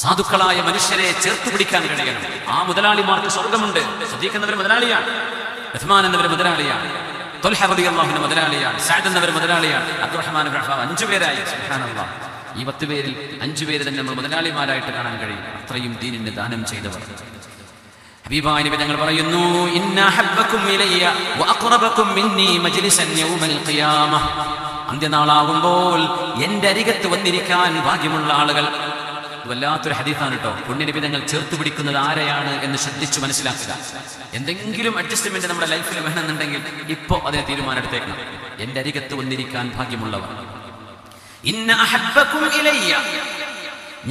സാധുക്കളായ മനുഷ്യരെ ചേർത്ത് പിടിക്കാൻ കഴിയണം. ആ മുതലാളിമാർക്ക് സ്വർഗമുണ്ട്. സദീഖ് എന്നവർ മുതലാളിയാണ്, ഉസ്മാൻ എന്നവർ മുതലാളിയാണ്, ത്വൽഹ റളിയല്ലാഹു അൻഹു മുതലാളിയാണ്, സഅദ് എന്നവർ മുതലാളിയാണ്, അബ്ദുറഹ്മാൻ ഇബ്നു ഔഫ് 5 പേരായി. സുബ്ഹാനല്ലാഹ്, ഈ 10 പേരിൽ 5 പേര് തന്നെ നമ്മൾ മുതലാളിമാരായിട്ട് കാണാൻ കഴിയും. അത്രയും ദീനിന് ദാനം ചെയ്തവർ. ഹബീബായ നബി തങ്ങൾ പറയുന്നു, ഇന്ന ഹബ്ബകും ഇലയ്യ വഅഖറബകും മിന്നി മജ്ലിസൻ യൗമൽ ഖിയാമah. അന്ത്യനാളാകുമ്പോൾ എന്റെ അരികത്ത് വന്നിരിക്കാൻ ഭാഗ്യമുള്ള ആളുകൾ. വല്ലാത്തൊരു ഹദീസാണ് കേട്ടോ. പുണ്യനബി തങ്ങൾ ചേർത്ത് പിടിക്കുന്നത് ആരെയാണ് എന്ന് ശ്രദ്ധിച്ചു മനസ്സിലാക്കുക. എന്തെങ്കിലും അഡ്ജസ്റ്റ്മെന്റ് നമ്മുടെ ലൈഫിൽ വേണമെന്നുണ്ടെങ്കിൽ ഇപ്പോ അതിനെ തീരുമാനമെടുത്തേക്കണം. എന്റെ അരികത്ത് വന്നിരിക്കാൻ ഭാഗ്യമുള്ളവർ. ഇന്ന അഹബ്ബകും ഇലയ്യ,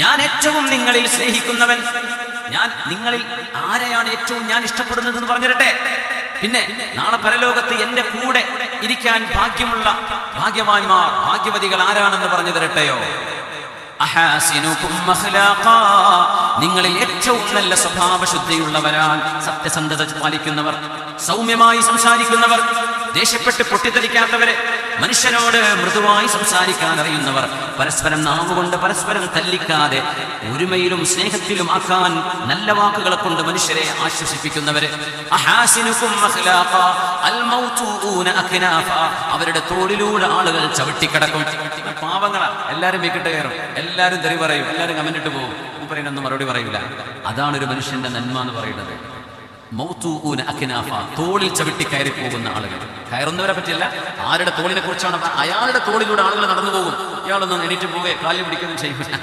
ഞാൻ ഏറ്റവും നിങ്ങളിൽ സ്നേഹിക്കുന്നവൻ, ഞാൻ നിങ്ങളിൽ ആരെയാണ് ഏറ്റവും ഞാൻ ഇഷ്ടപ്പെടുന്നത് എന്ന് പറഞ്ഞിരട്ടെ. പിന്നെ നാളെ പരലോകത്ത് എന്റെ കൂടെ ഇരിക്കാൻ ഭാഗ്യമുള്ള ഭാഗ്യവാന്മാർ, ഭാഗ്യവതികൾ ആരാണെന്ന് പറഞ്ഞു തരട്ടെയോ? അഹാസിനുകും അഖ്ലാഖാ, നിങ്ങളിൽ ഏറ്റവും നല്ല സ്വഭാവശുദ്ധിയുള്ളവരാൽ, സത്യസന്ധത പാലിക്കുന്നവർ, സൗമ്യമായി സംസാരിക്കുന്നവർ, ദേഷ്യപ്പെട്ട് പൊട്ടിത്തെറിക്കാത്തവരെ, മനുഷ്യനോട് മൃദുവായി സംസാരിക്കാൻ അറിയുന്നവർ, പരസ്പരം നാവുകൊണ്ട് പരസ്പരം തല്ലിക്കാതെ ഒരുമയിലും സ്നേഹത്തിലും ആക്കാൻ നല്ല വാക്കുകളെ കൊണ്ട് മനുഷ്യരെ ആശ്വസിപ്പിക്കുന്നവര്. അഹാസിനുകും അഖ്ലാഖാ അൽ മൗതൂന അക്നാഫാ, അവരുടെ തോളിലൂടെ ആളുകൾ ചവിട്ടിക്കിടക്കും. പാവങ്ങളാ, എല്ലാരും വിക്കറ്റ് കയറും, എല്ലാരും തെറി പറയും, എല്ലാരും കമന്റ് ഇട്ട് പോകും, പറയുന്നൊന്നും മറുപടി പറയൂല. അതാണ് ഒരു മനുഷ്യന്റെ നന്മ എന്ന് പറയുന്നത്. മൗതൂന അക്നാഫാ, തോളിൽ ചവിട്ടി കയറി പോകുന്ന ആളുകൾ. കയറുന്നവരെ പറ്റിയല്ല, ആരുടെ തോളിനെ കുറിച്ചാണ്. അയാളുടെ തോളിലൂടെ ആളുകൾ നടന്നു പോകും. ഇയാളൊന്നും എണീറ്റ് പോവേ കാലിൽ പിടിക്കുകയും ചെയ്യില്ല.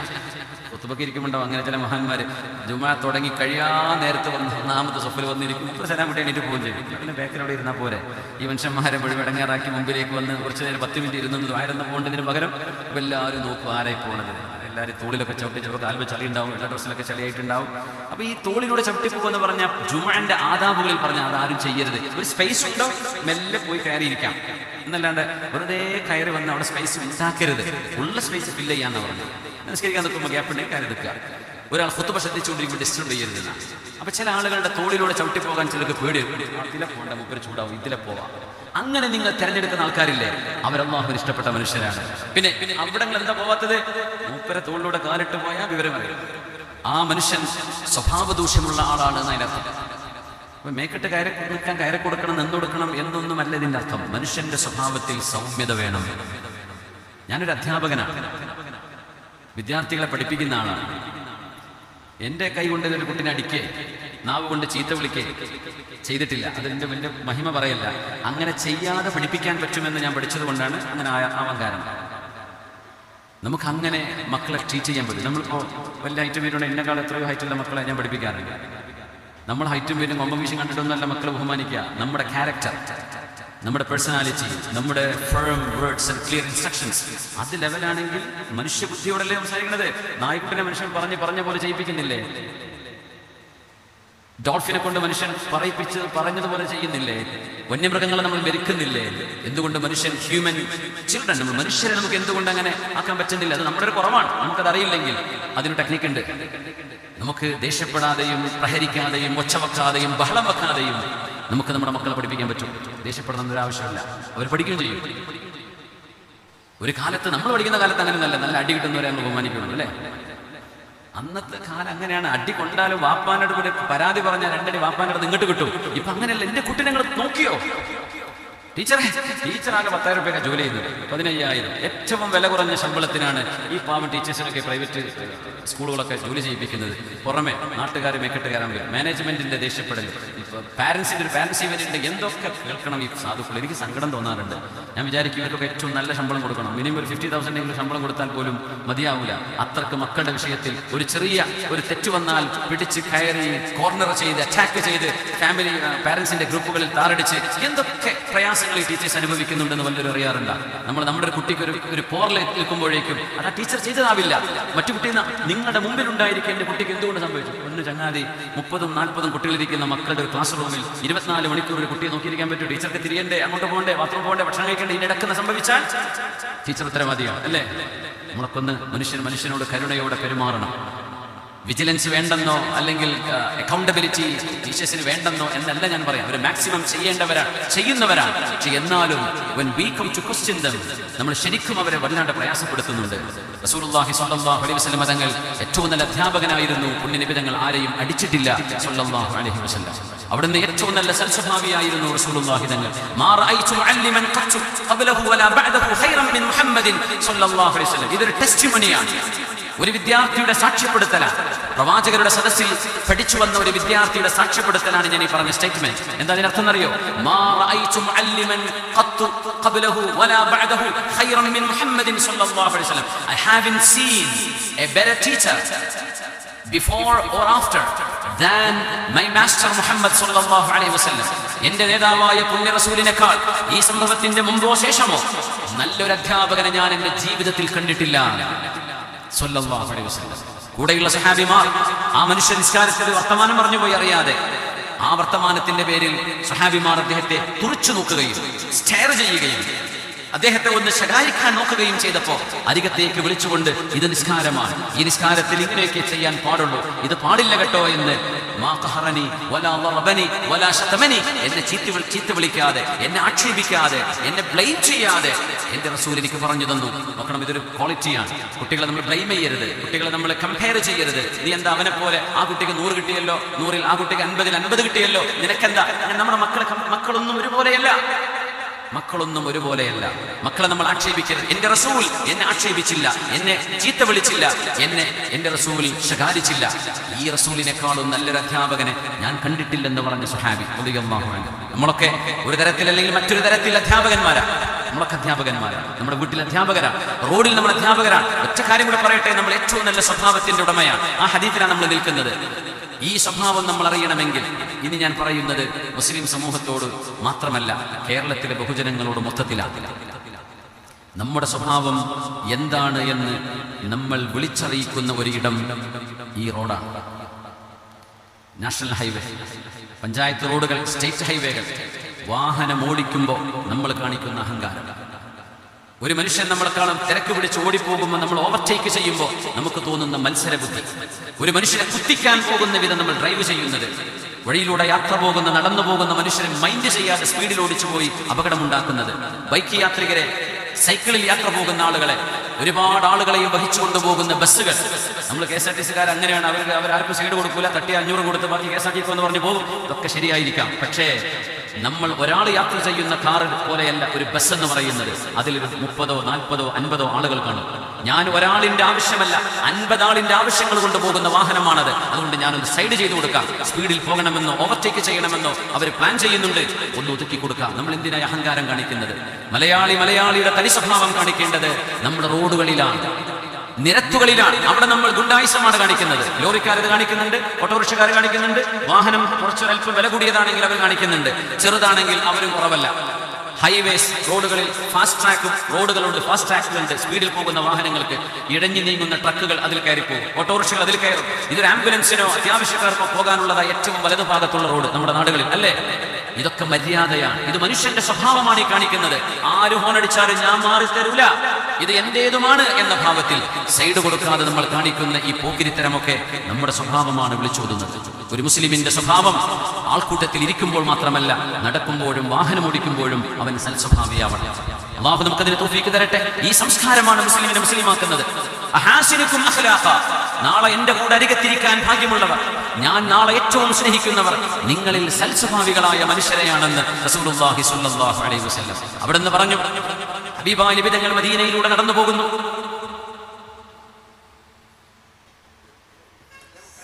കുത്തുബൊക്കെ ഇരിക്കുമ്പോണ്ടാവും അങ്ങനെ ചില മഹാന്മാര് ജുമാ തുടങ്ങി കഴിയാ നേരത്തെ വന്ന് 1-ാമത്തെ സഫിൽ വന്നിരിക്കും. സലാം വിട്ട് എണീറ്റ് പോവുകയും ചെയ്യും. പിന്നെ ബേക്കറോടെ ഇരുന്നാൽ പോരെ. ഈ മനുഷ്യന്മാരെ മുഴുവൻ ഇടങ്ങാറാക്കി മുമ്പിലേക്ക് വന്ന് കുറച്ച് നേരം 10 മിനിറ്റ് ഇരുന്നത് ആയിരുന്നു പോകേണ്ടതിന് പകരം എല്ലാവരും നോക്കും ആരായി പോകണത്. എല്ലാവരും തോളിലൊക്കെ ചവിട്ടി ചിലപ്പോൾ കാൽമ ചളി ഉണ്ടാവും, എല്ലാ ഡ്രസ്സിലൊക്കെ ചളിയായിട്ടുണ്ടാവും. അപ്പൊ ഈ തോളിലൂടെ ചവിട്ടിപ്പോകുമെന്ന് പറഞ്ഞ ജുമുഅന്റെ ആദാബുകളിൽ പറഞ്ഞ അതാരും ചെയ്യരുത്. ഒരു സ്പേസ് ഉണ്ടോ മെല്ലെ പോയി കയറിയിരിക്കാം എന്നല്ലാണ്ട് വെറുതെ കയറി വന്ന് അവിടെ സ്പേസ് ഉണ്ടാക്കരുത്. ഉള്ള സ്പേസ് ഫില്ല് ചെയ്യാന്ന് പറഞ്ഞു. നിസ്കരിക്കാൻ നിൽക്കുമ്പോൾ ഗ്യാപ്പ് ഉണ്ടെങ്കിൽ കയറി നിൽക്കുക. ഒരാൾ ഖുതുബ ശ്രദ്ധിച്ചുകൊണ്ടിരിക്കുമ്പോൾ ഡിസ്റ്റർബ് ചെയ്യരുതെന്ന. അപ്പൊ ചില ആളുകളുടെ തോളിലൂടെ ചവിട്ടി പോകാൻ ചിലർക്ക് പേടി. ഇതിലെ പോകണ്ട, മൂപ്പര് ചൂടാവും, ഇതിലെ പോവാം. അങ്ങനെ നിങ്ങൾ തിരഞ്ഞെടുക്കുന്ന ആൾക്കാരില്ലേ, അവരല്ലാഹുവിന് ഇഷ്ടപ്പെട്ട മനുഷ്യരാണ്. പിന്നെ അവിടെ എന്താ പോവാത്തത്? മൂപ്പരെ തോളിലൂടെ കാലിട്ട് പോയാൽ വിവരം അറിയും. ആ മനുഷ്യൻ സ്വഭാവ ദൂഷ്യമുള്ള ആളാണ് എന്നതിനർത്ഥം. അപ്പൊ മേക്കെട്ട് നിൽക്കാൻ കയറി കൊടുക്കണം, നിന്നൊടുക്കണം എന്നൊന്നുമല്ല ഇതിന്റെ അർത്ഥം. മനുഷ്യന്റെ സ്വഭാവത്തിൽ സൗമ്യത വേണം. ഞാനൊരു അധ്യാപകനാണ്, വിദ്യാർത്ഥികളെ പഠിപ്പിക്കുന്ന ആളാണ്. എൻ്റെ കൈ കൊണ്ട് ഒരു കുട്ടിനെ അടിക്കേ, നാവ് കൊണ്ട് ചീത്ത വിളിക്കേ ചെയ്തിട്ടില്ല. അതിൻ്റെ വലിയ മഹിമ പറയല്ല. അങ്ങനെ ചെയ്യാതെ പഠിപ്പിക്കാൻ പറ്റുമെന്ന് ഞാൻ പഠിച്ചത് കൊണ്ടാണ് അങ്ങനെ ആവാൻ കാരണം. നമുക്ക് അങ്ങനെ മക്കളെ ട്രീറ്റ് ചെയ്യാൻ പറ്റും. നമ്മളിപ്പോൾ വലിയ ഹൈറ്റും പേരുണ്ട്, എന്നെക്കാൾ എത്രയോ ഹൈറ്റുള്ള മക്കളെ ഞാൻ പഠിപ്പിക്കാറുണ്ട്. നമ്മൾ ഹൈറ്റും പേരും കൊമ്പം വീശും കണ്ടിട്ടൊന്നുമല്ല മക്കളെ ബഹുമാനിക്കുക. നമ്മുടെ ക്യാരക്ടർ, നമ്മുടെ പേഴ്സണാലിറ്റി, നമ്മുടെ firm words and clear instructions, അത് ലെവലാണെങ്കിൽ മനുഷ്യബുദ്ധിയോടല്ലേ സംസാരിക്കുന്നത്. നായ്ക്കുട്ടിനെ മനുഷ്യൻ പറഞ്ഞ പോലെ ചെയ്യിപ്പിക്കുന്നില്ലേ? ഡോൾഫിനെ കൊണ്ട് മനുഷ്യൻ പറഞ്ഞതുപോലെ ചെയ്യുന്നില്ലേ? വന്യമൃഗങ്ങളെ നമ്മൾ മെരുക്കുന്നില്ലേ? എന്തുകൊണ്ട് മനുഷ്യൻ ഹ്യൂമൻ ചിൽഡ്രൻ, നമ്മൾ മനുഷ്യരെ നമുക്ക് എന്തുകൊണ്ട് അങ്ങനെ ആക്കാൻ പറ്റുന്നില്ല? അത് നമ്മുടെ ഒരു കുറവാണ്. നമുക്കത് അറിയില്ലെങ്കിൽ അതിന് ടെക്നിക്ക് ഉണ്ട്. നമുക്ക് ദേഷ്യപ്പെടാതെയും പ്രഹരിക്കാതെയും ഒച്ച വെക്കാതെയും ബഹളം വെക്കാതെയും നമുക്ക് നമ്മുടെ മക്കളെ പഠിപ്പിക്കാൻ പറ്റും. ദേഷ്യപ്പെടണം എന്നൊരാവശ്യമില്ല, അവർ പഠിക്കുകയും ചെയ്യും. ഒരു കാലത്ത് നമ്മൾ പഠിക്കുന്ന കാലത്ത് അങ്ങനെ നല്ല അടി കിട്ടുന്നവരെ നമ്മൾ ബഹുമാനിക്കുള്ളൂ അല്ലേ? അന്നത്തെ കാലം അങ്ങനെയാണ്. അടി കൊണ്ടാലും വാപ്പാനോട് കൂടി പരാതി പറഞ്ഞാൽ രണ്ടടി വാപ്പാനോട് ഇങ്ങോട്ട് കിട്ടും. ഇപ്പൊ അങ്ങനെയല്ല. എന്റെ കുട്ടി നിങ്ങൾ നോക്കിയോ? ടീച്ചറാകെ 10,000 രൂപയൊക്കെ ജോലി ചെയ്യുന്നത്, 15,000. ഏറ്റവും വില കുറഞ്ഞ ശമ്പളത്തിനാണ് ഈ പാവം ടീച്ചേഴ്സിനൊക്കെ പ്രൈവറ്റ് സ്കൂളുകളൊക്കെ ജോലി ചെയ്യിപ്പിക്കുന്നത്. പുറമെ നാട്ടുകാർ മെക്കിട്ട് കയറാൻ വരും. മാനേജ്മെന്റിന്റെ ദേഷ്യപ്പെടൽ, പാരന്റ്സിന്റെ ഒരു പാരന്റ്സ് ഇവരുണ്ട്. എന്തൊക്കെ കേൾക്കണം ഈ സാധുക്കൾ. എനിക്ക് സങ്കടം തോന്നാറുണ്ട്. ഞാൻ വിചാരിക്കും ഇവർക്കൊക്കെ ഏറ്റവും നല്ല ശമ്പളം കൊടുക്കണം. മിനിമം ഒരു 50,000 ശമ്പളം കൊടുത്താൽ പോലും മതിയാവില്ല. അത്രക്ക് മക്കളുടെ വിഷയത്തിൽ ഒരു ചെറിയ ഒരു തെറ്റ് വന്നാൽ പിടിച്ച് കയറി കോർണർ ചെയ്ത് അറ്റാക്ക് ചെയ്ത് ഫാമിലി പാരന്റ്സിന്റെ ഗ്രൂപ്പുകളിൽ താറടിച്ച് എന്തൊക്കെ പ്രയാസം ഈ ടീച്ചേഴ്സ് അനുഭവിക്കുന്നുണ്ടെന്ന് വല്ലവരും അറിയാറുണ്ട്. നമ്മുടെ ഒരു കുട്ടിക്ക് ഒരു പോറൽ നിൽക്കുമ്പോഴേക്കും അത് ആ ടീച്ചർ ചെയ്തതാവില്ല. മറ്റു കുട്ടി നിങ്ങളുടെ മുമ്പിൽ ഉണ്ടായിരിക്കും. എന്റെ കുട്ടിക്ക് എന്തുകൊണ്ട് സംഭവിച്ചു? ഒന്ന് ചങ്ങാതി 30-40 കുട്ടികളിരിക്കുന്ന മക്കളുടെ ഒരു ക്ലാസ് റൂമിൽ 24 മണിക്കൂർ ഒരു കുട്ടിയെ നോക്കിയിരിക്കാൻ പറ്റും? ടീച്ചർക്ക് തിരിയണ്ടേ, അങ്ങോട്ട് പോകണ്ടേ, ബാത്റൂം പോകണ്ടേ, ഭക്ഷണം കഴിക്കേണ്ടേ? ഇതിനിടക്കുന്ന സംഭവിച്ചാൽ ടീച്ചർ ഉത്തരവാദിയാണ് അല്ലേ? നമ്മളൊക്കെ ഒന്ന് മനുഷ്യനോട് കരുണയോടെ പെരുമാറണം. വിജിലൻസ് വേണ്ടെന്നോ അല്ലെങ്കിൽ അക്കൗണ്ടബിലിറ്റി ടീച്ചേഴ്സിന് വേണ്ടെന്നോ എന്നല്ല ഞാൻ പറയാം. അവർ മാക്സിമം ചെയ്യുന്നവരാണ്. പക്ഷെ എന്നാലും when we come to question them, നമ്മൾ ശരിക്കും അവരെ വല്ലാണ്ട് പ്രയാസപ്പെടുത്തുന്നുണ്ട്. റസൂലുള്ളാഹി സ്വല്ലല്ലാഹു അലൈഹി വസല്ലം തങ്ങൾ ഏറ്റവും നല്ല അധ്യാപകനായിരുന്നു. പുണ്യനബി തങ്ങൾ ആരെയും അടിച്ചിട്ടില്ല സ്വല്ലല്ലാഹു അലൈഹി വസല്ലം. അവിടുന്ന് ഏറ്റവും നല്ല സൽസ്വഭാവിയായിരുന്നു റസൂലുള്ളാഹി തങ്ങൾ. മാ റഅയ്തു മുഅല്ലിമൻ ഖത്തു ഖബ്ലഹു വലാ ബഅദഹു ഖൈറൻ മിൻ മുഹമ്മദിൻ സ്വല്ലല്ലാഹു അലൈഹി വസല്ലം. ഇതൊരു ടെസ്റ്റിമണിയാണ്, ഒരു വിദ്യാർത്ഥിയുടെ സാക്ഷ്യപ്പെടുത്തലാണ്. പ്രവാചകരുടെ സദസ്സിൽ പഠിച്ചു വന്ന ഒരു വിദ്യാർത്ഥിയുടെ സാക്ഷ്യപ്പെടുത്തലാണ് ഞാൻ ഈ പറഞ്ഞ സ്റ്റേറ്റ്മെന്റ്. എന്താ അതിനർത്ഥം അറിയോ? മാ റഅയ്തു മുഅല്ലിമൻ ഖത്തു ഖബ്ലഹു വലാ ബഅദഹു ഖൈറൻ മിൻ മുഹമ്മദിൻ സ്വല്ലല്ലാഹു അലൈഹി വസല്ലം. I haven't seen a better teacher before or after than my master Muhammad sallallahu alaihi wasallam. എന്റെ നേതാവായ പുണ്യ റസൂലിനേക്കാൾ ഈ സംഭവത്തിന്റെ മുമ്പോ ശേഷമോ നല്ലൊരു അധ്യാപകനെ ഞാൻ എന്റെ ജീവിതത്തിൽ കണ്ടിട്ടില്ല സ്വല്ലല്ലാഹു അലൈഹി വസല്ലം. കൂടെയുള്ള സഹാബിമാർ ആ മനുഷ്യ നിസ്കാരത്തിൽ വർത്തമാനം പറഞ്ഞു പോയി അറിയാതെ. ആ വർത്തമാനത്തിന്റെ പേരിൽ സഹാബിമാർ അദ്ദേഹത്തെ തുറിച്ചു നോക്കുകയും സ്റ്റെയർ ചെയ്യുകയും അദ്ദേഹത്തെ ഒന്ന് ശകാരിക്കാൻ നോക്കുകയും ചെയ്തപ്പോൾ അരികത്തേക്ക് വിളിച്ചുകൊണ്ട് ഇത് നിസ്കാരമാണ്, ഈ നിസ്കാരത്തിൽ ഇങ്ങനെയൊക്കെ ചെയ്യാൻ പാടുള്ളൂ, ഇത് പാടില്ല കേട്ടോ എന്ന് എന്നെ ചീത്ത വിളിക്കാതെ, എന്നെ ആക്ഷേപിക്കാതെ, എന്നെ ബ്ലെയിം ചെയ്യാതെ എന്റെ റസൂൽ എനിക്ക് പറഞ്ഞു തന്നു. നോക്കണം, ഇതൊരു ക്വാളിറ്റിയാണ്. കുട്ടികളെ നമ്മൾ ബ്ലെയിം ചെയ്യരുത്, കുട്ടികളെ നമ്മൾ കമ്പയർ ചെയ്യരുത്. നീ എന്താ അവനെ പോലെ, ആ കുട്ടിക്ക് 100 കിട്ടിയല്ലോ, 100-ൽ ആ കുട്ടിക്ക് 50-ൽ 50 കിട്ടിയല്ലോ, നിനക്കെന്താ? നമ്മുടെ മക്കളൊന്നും ഒരുപോലെയല്ല. മക്കളെ നമ്മൾ ആക്ഷേപിക്കരുത്. എന്റെ റസൂൽ എന്നെ ആക്ഷേപിച്ചില്ല, എന്നെ ചീത്ത വിളിച്ചില്ല, എന്റെ റസൂൽ ശകാരിച്ചില്ല. ഈ റസൂലിനെക്കാളും നല്ലൊരു അധ്യാപകനെ ഞാൻ കണ്ടിട്ടില്ലെന്ന് പറഞ്ഞ സ്വഹാബി റളിയല്ലാഹു അൻഹു. നമ്മളൊക്കെ ഒരു തരത്തിൽ അല്ലെങ്കിൽ മറ്റൊരു തരത്തിൽ അധ്യാപകന്മാരാണ്. നമ്മളൊക്കെ അധ്യാപകന്മാരാണ്, നമ്മുടെ വീട്ടിൽ അധ്യാപകരാണ്, റോഡിൽ നമ്മൾ അധ്യാപകരാണ്. ഒറ്റ കാര്യം കൂടെ പറയട്ടെ, നമ്മൾ ഏറ്റവും നല്ല സ്വഭാവത്തിന്റെ ഉടമയാണ്. ആ ഹദീസിലാണ് നമ്മൾ നിൽക്കുന്നത്. ഈ സ്വഭാവം നമ്മൾ അറിയണമെങ്കിൽ ഇനി ഞാൻ പറയുന്നത് മുസ്ലിം സമൂഹത്തോട് മാത്രമല്ല, കേരളത്തിലെ ബഹുജനങ്ങളോട് മൊത്തത്തിലാണ്. നമ്മുടെ സ്വഭാവം എന്താണ് എന്ന് നമ്മൾ വിളിച്ചറിയിക്കുന്ന ഒരിടം ഈ റോഡാണ്. നാഷണൽ ഹൈവേ, പഞ്ചായത്ത് റോഡുകൾ, സ്റ്റേറ്റ് ഹൈവേകൾ. വാഹനം ഓടിക്കുമ്പോൾ നമ്മൾ കാണിക്കുന്ന അഹങ്കാരം. ഒരു മനുഷ്യൻ നമ്മളെക്കാളും തിരക്ക് പിടിച്ച് ഓടിപ്പോകുമ്പോൾ നമ്മൾ ഓവർടേക്ക് ചെയ്യുമ്പോൾ നമുക്ക് തോന്നുന്ന മത്സരബുദ്ധി. ഒരു മനുഷ്യനെ കുത്തിക്കാൻ പോകുന്ന വിധം നമ്മൾ ഡ്രൈവ് ചെയ്യുന്നത്. വഴിയിലൂടെ യാത്ര പോകുന്ന, നടന്നു പോകുന്ന മനുഷ്യരെ മൈൻഡ് ചെയ്യാതെ സ്പീഡിൽ ഓടിച്ചു പോയി അപകടമുണ്ടാക്കുന്നത്. ബൈക്ക് യാത്രികരെ, സൈക്കിളിൽ യാത്ര പോകുന്ന ആളുകളെ, ഒരുപാട് ആളുകളെയും വഹിച്ചുകൊണ്ട് പോകുന്ന ബസ്സുകൾ. നമ്മൾ KSRTC അങ്ങനെയാണ്. അവരാർക്കും സൈഡ് കൊടുക്കൂല, തട്ടി 500 കൊടുത്ത് ബാക്കി KSRTC എന്ന് പറഞ്ഞു പോകും. ഇതൊക്കെ ശരിയായിരിക്കാം. പക്ഷേ നമ്മൾ ഒരാൾ യാത്ര ചെയ്യുന്ന കാർ പോലെയല്ല ഒരു ബസ് എന്ന് പറയുന്നത്. അതിൽ 30, 40, 50 ആളുകൾ കാണും. ഞാൻ ഒരാളിന്റെ ആവശ്യമല്ല, 50 ആളിന്റെ ആവശ്യങ്ങൾ കൊണ്ട് പോകുന്ന വാഹനമാണത്. അതുകൊണ്ട് ഞാനൊന്ന് സൈഡ് ചെയ്ത് കൊടുക്കാം. സ്പീഡിൽ പോകണമെന്നോ ഓവർടേക്ക് ചെയ്യണമെന്നോ അവർ പ്ലാൻ ചെയ്യുന്നുണ്ട്, ഒന്ന് ഒതുക്കി കൊടുക്കാം. നമ്മൾ എന്തിനായി അഹങ്കാരം കാണിക്കുന്നത്? മലയാളിയുടെ തനി സ്വഭാവം കാണിക്കേണ്ടത് നമ്മുടെ റോഡുകളിലാണ്, നിരത്തുകളിലാണ്. അവിടെ നമ്മൾ ഗുണ്ടായിസമാണ് കാണിക്കുന്നത്. ലോറിക്കാരത് കാണിക്കുന്നുണ്ട്, ഓട്ടോറിക്ഷക്കാർ കാണിക്കുന്നുണ്ട്. വാഹനം കുറച്ചൊരൽപ്പം വില കൂടിയതാണെങ്കിൽ അവർ കാണിക്കുന്നുണ്ട്, ചെറുതാണെങ്കിൽ അവരും കുറവല്ല. ഹൈവേസ്, റോഡുകളിൽ ഫാസ്റ്റ് ട്രാക്കും റോഡുകളുണ്ട്, ഫാസ്റ്റ് ട്രാക്കുകളുണ്ട്. സ്പീഡിൽ പോകുന്ന വാഹനങ്ങൾക്ക് ഇഴഞ്ഞു നീങ്ങുന്ന ട്രക്കുകൾ അതിൽ കയറിപ്പോകും, ഓട്ടോറിക്ഷകൾ അതിൽ കയറും. ഇതൊരു ആംബുലൻസിനോ അത്യാവശ്യക്കാർക്കോ പോകാനുള്ളതായ ഏറ്റവും വലതുഭാഗത്തുള്ള റോഡ് നമ്മുടെ നാടുകളിൽ അല്ലേ? ഇതൊക്കെ മര്യാദയാണ്. ഇത് മനുഷ്യന്റെ സ്വഭാവമാണ് ഈ കാണിക്കുന്നത്. ആര് ഹോണടിച്ചാലും ഞാൻ മാറി തരൂല, ഇത് എന്റേതുമാണ് എന്ന ഭാവത്തിൽ സൈഡ് കൊടുക്കാതെ നമ്മൾ കാണിക്കുന്ന ഈ പോക്കിരിത്തരമൊക്കെ നമ്മുടെ സ്വഭാവമാണ് വിളിച്ചോതുന്നത്. ഒരു മുസ്ലിമിന്റെ സ്വഭാവം ആൾക്കൂട്ടത്തിൽ ഇരിക്കുമ്പോൾ മാത്രമല്ല, നടക്കുമ്പോഴും വാഹനം ഓടിക്കുമ്പോഴും അവൻ സൽസ്വഭാവിയാവണം. അല്ലാഹു നമുക്കതിന് തൗഫീഖ് തരട്ടെ. ഈ സംസ്കാരമാണ് മുസ്ലിമിനെ മുസ്ലിമാക്കുന്നത്. നാളെ എന്റെ കൂടെ അരികത്തിരിക്കാൻ ഭാഗ്യമുള്ളവർ, ഞാൻ നാളെ ഏറ്റവും സ്നേഹിക്കുന്നവർ നിങ്ങളിൽ സൽസ്വഭാവികളായ മനുഷ്യരെയാണെന്ന് റസൂലുള്ളാഹി സ്വല്ലല്ലാഹു അലൈഹി വസല്ലം അവിടുന്ന് പറഞ്ഞു. ഹബീബായ നബി തങ്ങൾ മദീനയിലൂടെ നടന്നു പോകുന്നു.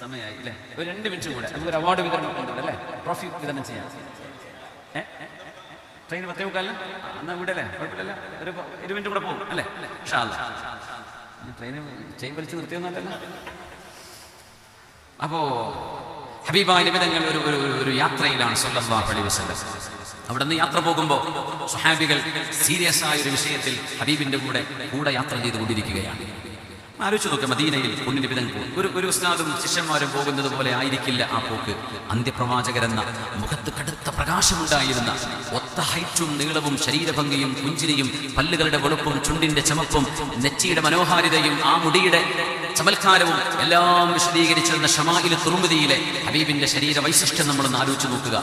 സമയമായി അല്ലേ? ഒരു 2 മിനിറ്റ് കൂടെ നമുക്കൊരു അവാർഡ് വിതരണം ഉണ്ടല്ലോ അല്ലേ? ട്രോഫി വിതരണം ചെയ്യാം. ട്രെയിൻ 10:15 എന്നാ വിടല്ലേ? കുഴപ്പമില്ല, ഒരു 20 മിനിറ്റ് കൂടെ പോകും അല്ലേ? ഇൻഷാ അല്ലാഹ്. ട്രെയിന് ചെയിൻ വലിച്ച് നിർത്തിയൊന്നല്ലല്ലോ. അപ്പോ ഹബീബായ നബി തങ്ങൾ ഒരു യാത്രയിലാണ് സ്വല്ലല്ലാഹു അലൈഹി വസല്ലം. അവിടെ നിന്ന് യാത്ര പോകുമ്പോൾ സ്വഹാബികൾ സീരിയസ് ആയ ഒരു വിഷയത്തിൽ ഹബീബിന്റെ കൂടെ യാത്ര ചെയ്തുകൊണ്ടിരിക്കുകയാണ്. ആലോചിച്ച് നോക്കുക, മദീനയിൽ പുണ്യ നബി തങ്ങൾ ഒരു ഉസ്താദും ശിഷ്യന്മാരും പോകുന്നത് പോലെ ആയിരിക്കില്ല ആ പോക്ക്. അന്ത്യപ്രവാചകരെന്ന മുഖത്ത് കടുത്ത പ്രകാശമുണ്ടായിരുന്ന, ഒത്ത ഹൈറ്റും നീളവും ശരീരഭംഗിയും പുഞ്ചിരിയും പല്ലുകളുടെ വെളുപ്പും ചുണ്ടിന്റെ ചമപ്പും നെറ്റിയുടെ മനോഹാരിതയും ആ മുടിയുടെ ചമൽക്കാരവും എല്ലാം വിശദീകരിച്ചിരുന്ന ഷമാഇൽ തുർമുദിയിലെ ഹബീബിന്റെ ശരീര വൈശിഷ്ട്യം നമ്മളൊന്ന് ആലോചിച്ച് നോക്കുക.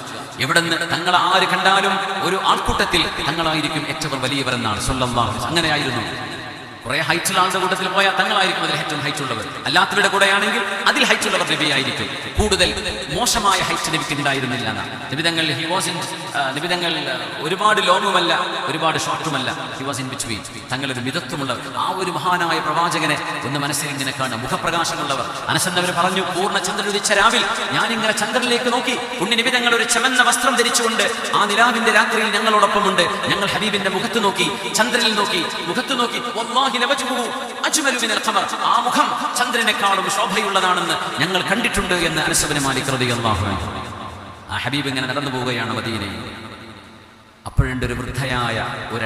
എവിടെന്ന് തങ്ങളെ ആര് കണ്ടാലും ഒരു ആൾക്കൂട്ടത്തിൽ തങ്ങളായിരിക്കും ഏറ്റവും വലിയവരെന്നാണ് സ്വല്ലല്ലാഹു അലൈഹി വസല്ലം. അങ്ങനെയായിരുന്നു. കുറെ ഹൈറ്റുള്ള ആളുടെ കൂട്ടത്തിൽ പോയാൽ തങ്ങളായിരിക്കും അതിൽ ഏറ്റവും ഹൈറ്റ് ഉള്ളവർ. അല്ലാത്തവരുടെ കൂടെയാണെങ്കിൽ അതിൽ ഹൈറ്റ് ഉള്ളവർ നബിയായിരിക്കും. കൂടുതൽ മോശമായ ഹൈറ്റ് നബിക്ക് ഉണ്ടായിരുന്നില്ല. നബിതങ്ങൾ നബിതങ്ങൾ ഒരുപാട് ലോങ്ങുമല്ല, ഒരുപാട് ഷോർട്ടുമല്ല. He was in between. തങ്ങളൊരു മിതത്വമുള്ളവർ. ആ ഒരു മഹാനായ പ്രവാചകനെ ഒന്ന് മനസ്സിൽ ഇങ്ങനെ കാണും. മുഖപ്രകാശമുള്ളവർ. അനസ് എന്നവർ പറഞ്ഞു, പൂർണ്ണ ചന്ദ്രൻ ഉദിച്ച രാവിൽ ഞാനിങ്ങനെ ചന്ദ്രനിലേക്ക് നോക്കി. പുണ്യ നബിതങ്ങൾ ഒരു ചമന്ന വസ്ത്രം ധരിച്ചുകൊണ്ട് ആ നിലാവിന്റെ രാത്രിയിൽ ഞങ്ങളോടൊപ്പമുണ്ട്. ഞങ്ങൾ ഹബീബിന്റെ മുഖത്ത് നോക്കി, ചന്ദ്രനിൽ നോക്കി, മുഖത്ത് നോക്കി. ആ മുഖം ചന്ദ്രനെക്കാളും ശോഭയുള്ളതാണെന്ന് ഞങ്ങൾ കണ്ടിട്ടുണ്ട് എന്ന് അനസ് ഇബ്നു മാലിക് റളിയല്ലാഹു അൻഹു. ആ ഹബീബ് ഇങ്ങനെ നടന്നു പോവുകയാണ് മദീനയിൽ. അപ്പോഴുണ്ട് ഒരു വൃദ്ധയായ ഒരു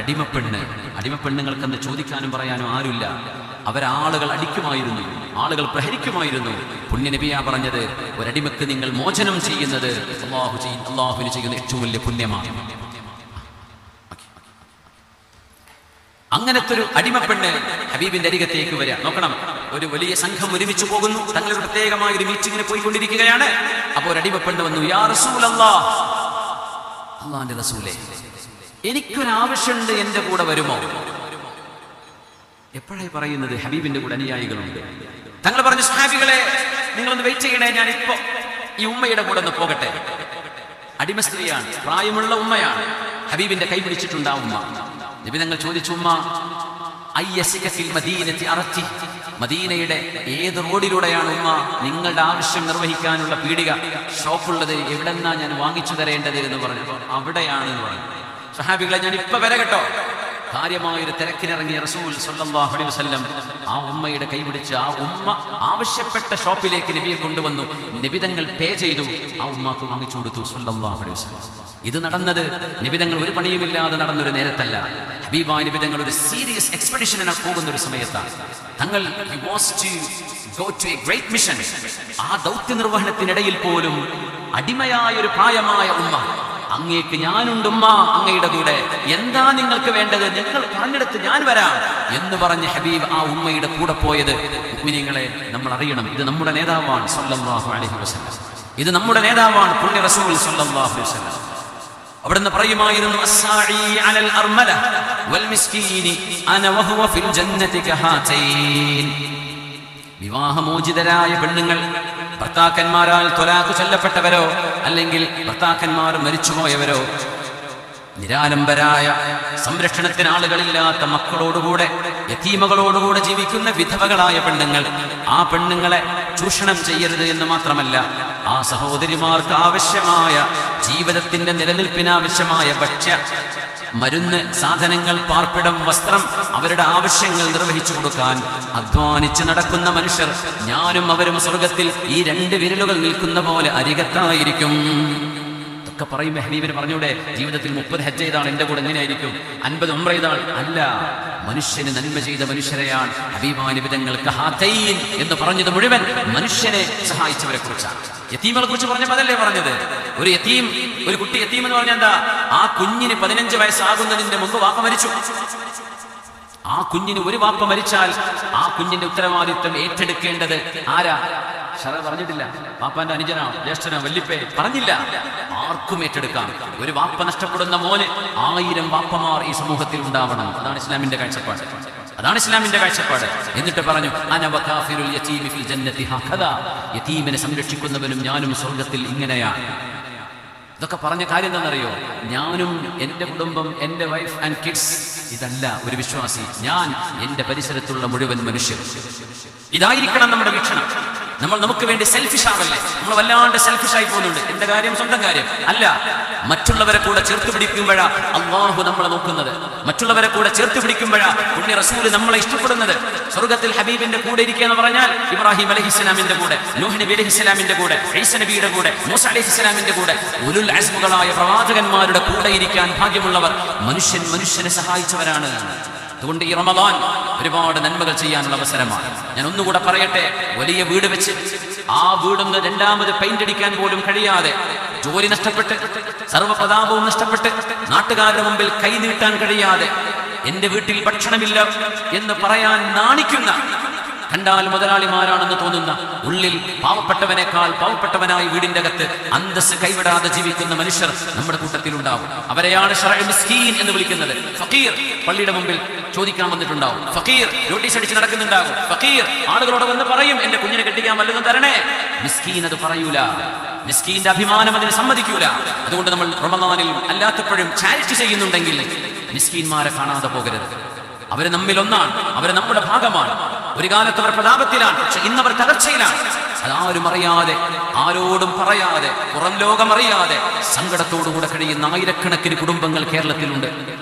അടിമപ്പെണ്ണുങ്ങൾക്കെന്ന് ചോദിക്കാനും പറയാനും ആരുമില്ല. അവരാളുകൾ അടിക്കുമായിരുന്നു, ആളുകൾ പ്രഹരിക്കുമായിരുന്നു. പുണ്യ നബിയാ പറഞ്ഞത്, ഒരടിമക്ക് നിങ്ങൾ മോചനം ചെയ്യുന്നത് അല്ലാഹുവിന് ചെയ്യുന്ന ഏറ്റവും വലിയ പുണ്യമാണ്. അങ്ങനത്തെ ഒരു അടിമപ്പെണ്ണ് ഹബീബിന്റെ അരികത്തേക്ക് വരിക. നോക്കണം, ഒരു വലിയ സംഘം ഒരുമിച്ച് പോകുന്നു. തങ്ങൾ പ്രത്യേകമായ ഒരു മീറ്റിങ്ങിന് പോയിക്കൊണ്ടിരിക്കുകയാണ്. അപ്പോൾ ഒരു അടിമപ്പെണ്ണ് വന്നു. യാ റസൂലല്ലാഹ്, അല്ലാഹുവിന്റെ റസൂലേ, എനിക്കൊരാവശ്യമുണ്ട്, എന്റെ കൂടെ വരുമോ? എപ്പോഴായി പറയുന്നത്? ഹബീബിന്റെ കൂടെ അനുയായികളുണ്ട്. തങ്ങൾ പറഞ്ഞു, സ്വഹാബികളെ നിങ്ങളൊന്ന് വെയിറ്റ് ചെയ്യണേ, ഞാൻ ഇപ്പോ ഈ ഉമ്മയുടെ കൂടെ ഒന്ന് പോകട്ടെ. അടിമ സ്ത്രീയാണ്, പ്രായമുള്ള ഉമ്മയാണ്. ഹബീബിന്റെ കൈ പിടിച്ചിട്ടുണ്ട് ആ ഉമ്മ. നബി തങ്ങൾ ചോദിച്ചു, ഉമ്മ മദീനയുടെ ഏത് റോഡിലൂടെയാണ് ഉമ്മ നിങ്ങളുടെ ആവശ്യം നിർവഹിക്കാനുള്ള പീടിക ഷോപ്പുള്ളത്? എവിടെന്നാ ഞാൻ വാങ്ങിച്ചു തരേണ്ടത് എന്ന് പറഞ്ഞു. അവിടെയാണ് എന്ന് പറഞ്ഞു. സ്വഹാബികളെ, ഞാൻ ഇപ്പൊ വരെ കേട്ടോ. കാര്യമായൊരു തിരക്കിനിറങ്ങിയ റസൂൽ സ്വല്ലല്ലാഹു അലൈഹി വസല്ലം ആ ഉമ്മയുടെ കൈപിടിച്ച് ആ ഉമ്മ ആവശ്യപ്പെട്ട ഷോപ്പിലേക്ക് നബിയെ കൊണ്ടുവന്നു. നബിതങ്ങൾ പേ ചെയ്തു, ആ ഉമ്മക്ക് വാങ്ങിച്ചു കൊടുത്തു സ്വല്ലല്ലാഹു അലൈഹി വസല്ലം. ഇത് നടന്നത് നബിതങ്ങൾ ഒരു പണിയുമില്ലാതെ നടന്നൊരു നേരത്തല്ല. ഹബീബായ നബിതങ്ങൾ ഒരു സീരിയസ് എക്സ്പെഡിഷന് പോകുന്ന ഒരു സമയത്താണ്. തങ്ങൾ ആ ദൗത്യ നിർവഹണത്തിനിടയിൽ പോലും അടിമയായ ഒരു പ്രായമായ ഉമ്മ, അങ്ങേക്ക് ഞാനുണ്ടുമ്മ അങ്ങയുടെ കൂടെ, എന്താ നിങ്ങൾക്ക് വേണ്ടത്? നിങ്ങൾ പറഞ്ഞെടുത്ത് ഞാൻ വരാം എന്ന് പറഞ്ഞ് ഹബീബ് ആ ഉമ്മയുടെ കൂടെ പോയത്. മുഅ്മിനീങ്ങളെ, നമ്മൾ അറിയണം, ഇത് നമ്മുടെ നേതാവാണ് സ്വല്ലല്ലാഹു അലൈഹി വസല്ലം. ഇത് നമ്മുടെ നേതാവാണ് പുണ്യ റസൂൽ സ്വല്ലല്ലാഹു അലൈഹി വസല്ലം. അവിടുന്ന് പറയുമായിരുന്നു, അസ്സാഇ അലൽ അർമല വൽ മിസ്കീനി അന വഹുവ ഫിൽ ജന്നതി കഹാതൈൻ. വിവാഹമോചിതരായ പെണ്ണുങ്ങൾ, ഭർത്താക്കന്മാരാൽ ത്വലാഖ് ചൊല്ലപ്പെട്ടവരോ അല്ലെങ്കിൽ ഭർത്താക്കന്മാർ മരിച്ചുപോയവരോ, നിരാലംബരായ സംരക്ഷണത്തിന് ആളുകളില്ലാത്ത മക്കളോടുകൂടെ യതീമകളോടുകൂടെ ജീവിക്കുന്ന വിധവകളായ പെണ്ണുങ്ങൾ, ആ പെണ്ണുങ്ങളെ ചൂഷണം ചെയ്യരുത് എന്ന് മാത്രമല്ല, ആ സഹോദരിമാർക്ക് ആവശ്യമായ ജീവിതത്തിന്റെ നിലനിൽപ്പിനാവശ്യമായ ഭക്ഷ്യ മരുന്ന് സാധനങ്ങൾ, പാർപ്പിടം, വസ്ത്രം, അവരുടെ ആവശ്യങ്ങൾ നിർവഹിച്ചു കൊടുക്കാൻ അധ്വാനിച്ച് നടക്കുന്ന മനുഷ്യർ, ഞാനും അവരും സ്വർഗത്തിൽ ഈ 2 വിരലുകൾ നിൽക്കുന്ന പോലെ അരികത്തായിരിക്കും. ഒക്കെ പറയുമ്പോൾ ഹബീബിന് പറഞ്ഞൂടെ, ജീവിതത്തിൽ 30 ഹജ്ജ് ചെയ്താണ് എന്റെ കൂടെ എങ്ങനെയായിരിക്കും, 50 ഉംറ ചെയ്താണ്? അല്ല, മനുഷ്യന് നന്മ ചെയ്ത മനുഷ്യരെയാണ് ഹബീബായ നബി തങ്ങൾ കഹാതൈൻ എന്ന് പറഞ്ഞത്. മുഴുവൻ മനുഷ്യനെ സഹായിച്ചവരെ കുറിച്ചാണ്. യതീമുകളെ കുറിച്ച് പറഞ്ഞപ്പോൾ അതല്ലേ പറഞ്ഞത്? ഒരു യതീം, ഒരു കുട്ടി യതീം എന്ന് പറഞ്ഞാൽ എന്താ? ആ കുഞ്ഞിന് 15 വയസ്സാകുന്നതിന്റെ മുമ്പ് വാപ്പ മരിച്ചു. ആ കുഞ്ഞിന് ഒരു വാപ്പ മരിച്ചാൽ ആ കുഞ്ഞിന്റെ ഉത്തരവാദിത്വം ഏറ്റെടുക്കേണ്ടത് ആരാ? ശറ പറഞ്ഞിട്ടില്ല. വാപ്പാന്റെ അനുജനോ, ജ്യേഷ്ഠനോ, വല്ലിപ്പേ പറഞ്ഞില്ല. ആർക്കും ഏറ്റെടുക്കാം. ഒരു വാപ്പ നഷ്ടപ്പെടുന്ന മോന് 1000 വാപ്പമാർ ഈ സമൂഹത്തിൽ ഉണ്ടാവണം. അതാണ് ഇസ്ലാമിന്റെ കാഴ്ചപ്പാട്. അതാണ് ഇസ്ലാമിന്റെ കാഴ്ചപ്പാട്. എന്നിട്ട് പറഞ്ഞു അന വകാഫിറുൽ യതീമി ഫിൽ ജന്നതി ഹഖദാ, യതീമിനെ സംരക്ഷിക്കുന്നവനും ഞാനും സ്വർഗ്ഗത്തിൽ ഇങ്ങനെയാണ്. ഇതൊക്കെ പറഞ്ഞ കാര്യം എന്താണെന്നറിയോ? ഞാനും എൻ്റെ കുടുംബം, എൻ്റെ വൈഫ് ആൻഡ് കിഡ്സ്, ഇതല്ല ഒരു വിശ്വാസി. ഞാൻ എൻ്റെ പരിസരത്തുള്ള മുഴുവൻ മനുഷ്യർ. ഇതായിരിക്കണം നമ്മുടെ വീക്ഷണം. നമ്മൾ നമുക്ക് വേണ്ടി സെൽഫിഷ് ആവല്ലേ. നമ്മൾ വല്ലാണ്ട് സെൽഫിഷായി പോകുന്നുണ്ട്. എന്റെ കാര്യം സ്വന്തം കാര്യം അല്ല, മറ്റുള്ളവരെ കൂടെ ചേർത്ത് പിടിക്കുമ്പോഴാ അള്ളാഹു നമ്മളെ നോക്കുന്നത്. മറ്റുള്ളവരെ കൂടെ ചേർത്ത് പിടിക്കുമ്പോഴാ പുണ്യ റസൂല് നമ്മളെ ഇഷ്ടപ്പെടുന്നത്. സ്വർഗ്ഗത്തിൽ ഹബീബിന്റെ കൂടെ ഇരിക്കുക എന്ന് പറഞ്ഞാൽ ഇബ്രാഹിം അലൈഹിസ്സലാമിന്റെ കൂടെ, നൂഹ് നബി അലൈഹിസ്സലാമിന്റെ കൂടെ, ഈസ നബിയുടെ കൂടെ, മൂസ അലൈഹിസ്സലാമിന്റെ കൂടെ, ഉലുൽ അസ്മുകളായ പ്രവാചകന്മാരുടെ കൂടെ ഇരിക്കാൻ ഭാഗ്യമുള്ളവർ മനുഷ്യനെ സഹായിച്ചവരാണ്. അതുകൊണ്ട് ഈ റമദാൻ ഒരുപാട് നന്മകൾ ചെയ്യാനുള്ള അവസരമാണ്. ഞാൻ ഒന്നുകൂടെ പറയട്ടെ, വലിയ വീട് വെച്ച് ആ വീടൊന്ന് രണ്ടാമത് പെയിന്റ് അടിക്കാൻ പോലും കഴിയാതെ, ജോലി നഷ്ടപ്പെട്ട്, സർവ്വപ്രതാപവും നഷ്ടപ്പെട്ട്, നാട്ടുകാരുടെ മുമ്പിൽ കൈ നീട്ടാൻ കഴിയാതെ, എന്റെ വീട്ടിൽ ഭക്ഷണമില്ല എന്ന് പറയാൻ നാണിക്കുന്ന, കണ്ടാൽ മുതലാളിമാരാണെന്ന് തോന്നുന്ന, ഉള്ളിൽ പാവപ്പെട്ടവനേക്കാൾ പാവപ്പെട്ടവനായി വീടിന്റെ അകത്ത് അന്തസ് കൈവിടാതെ ജീവിക്കുന്ന മനുഷ്യർ നമ്മുടെ കൂട്ടത്തിലുണ്ടാവും. അവരെയാണ് ശറഅ് മിസ്കീൻ എന്ന് വിളിക്കുന്നത്. ഫഖീർ പള്ളിയുടെ മുമ്പിൽ ചോദിക്കാൻ വന്നിട്ടുണ്ടാവും. ഫഖീർ നോട്ടീസ് അടിച്ച് നടക്കുന്നുണ്ടാകും. ഫഖീർ ആളുകളോട് വന്ന് പറയും, എന്റെ കുഞ്ഞിനെ കെട്ടിക്കാൻ വല്ലതും തരണേ. മിസ്കീൻ അത് പറയൂല. മിസ്കീന്റെ അഭിമാനം അതിന് സമ്മതിക്കൂല. അതുകൊണ്ട് നമ്മൾ റമദാനിൽ അല്ലാത്തപ്പോഴും ചാരിറ്റി ചെയ്യുന്നുണ്ടെങ്കിൽ മിസ്കീന്മാരെ കാണാതെ പോകരുത്. അവര് നമ്മിൽ ഒന്നാണ്, അവര് നമ്മുടെ ഭാഗമാണ്. ഒരു കാലത്ത് അവർ പ്രതാപത്തിലാണ്, പക്ഷെ ഇന്നവർ തകർച്ചയിലാണ്. അതാരും അറിയാതെ, ആരോടും പറയാതെ, പുറം ലോകം അറിയാതെ സങ്കടത്തോടുകൂടെ കഴിയുന്ന ആയിരക്കണക്കിന് കുടുംബങ്ങൾ കേരളത്തിലുണ്ട്.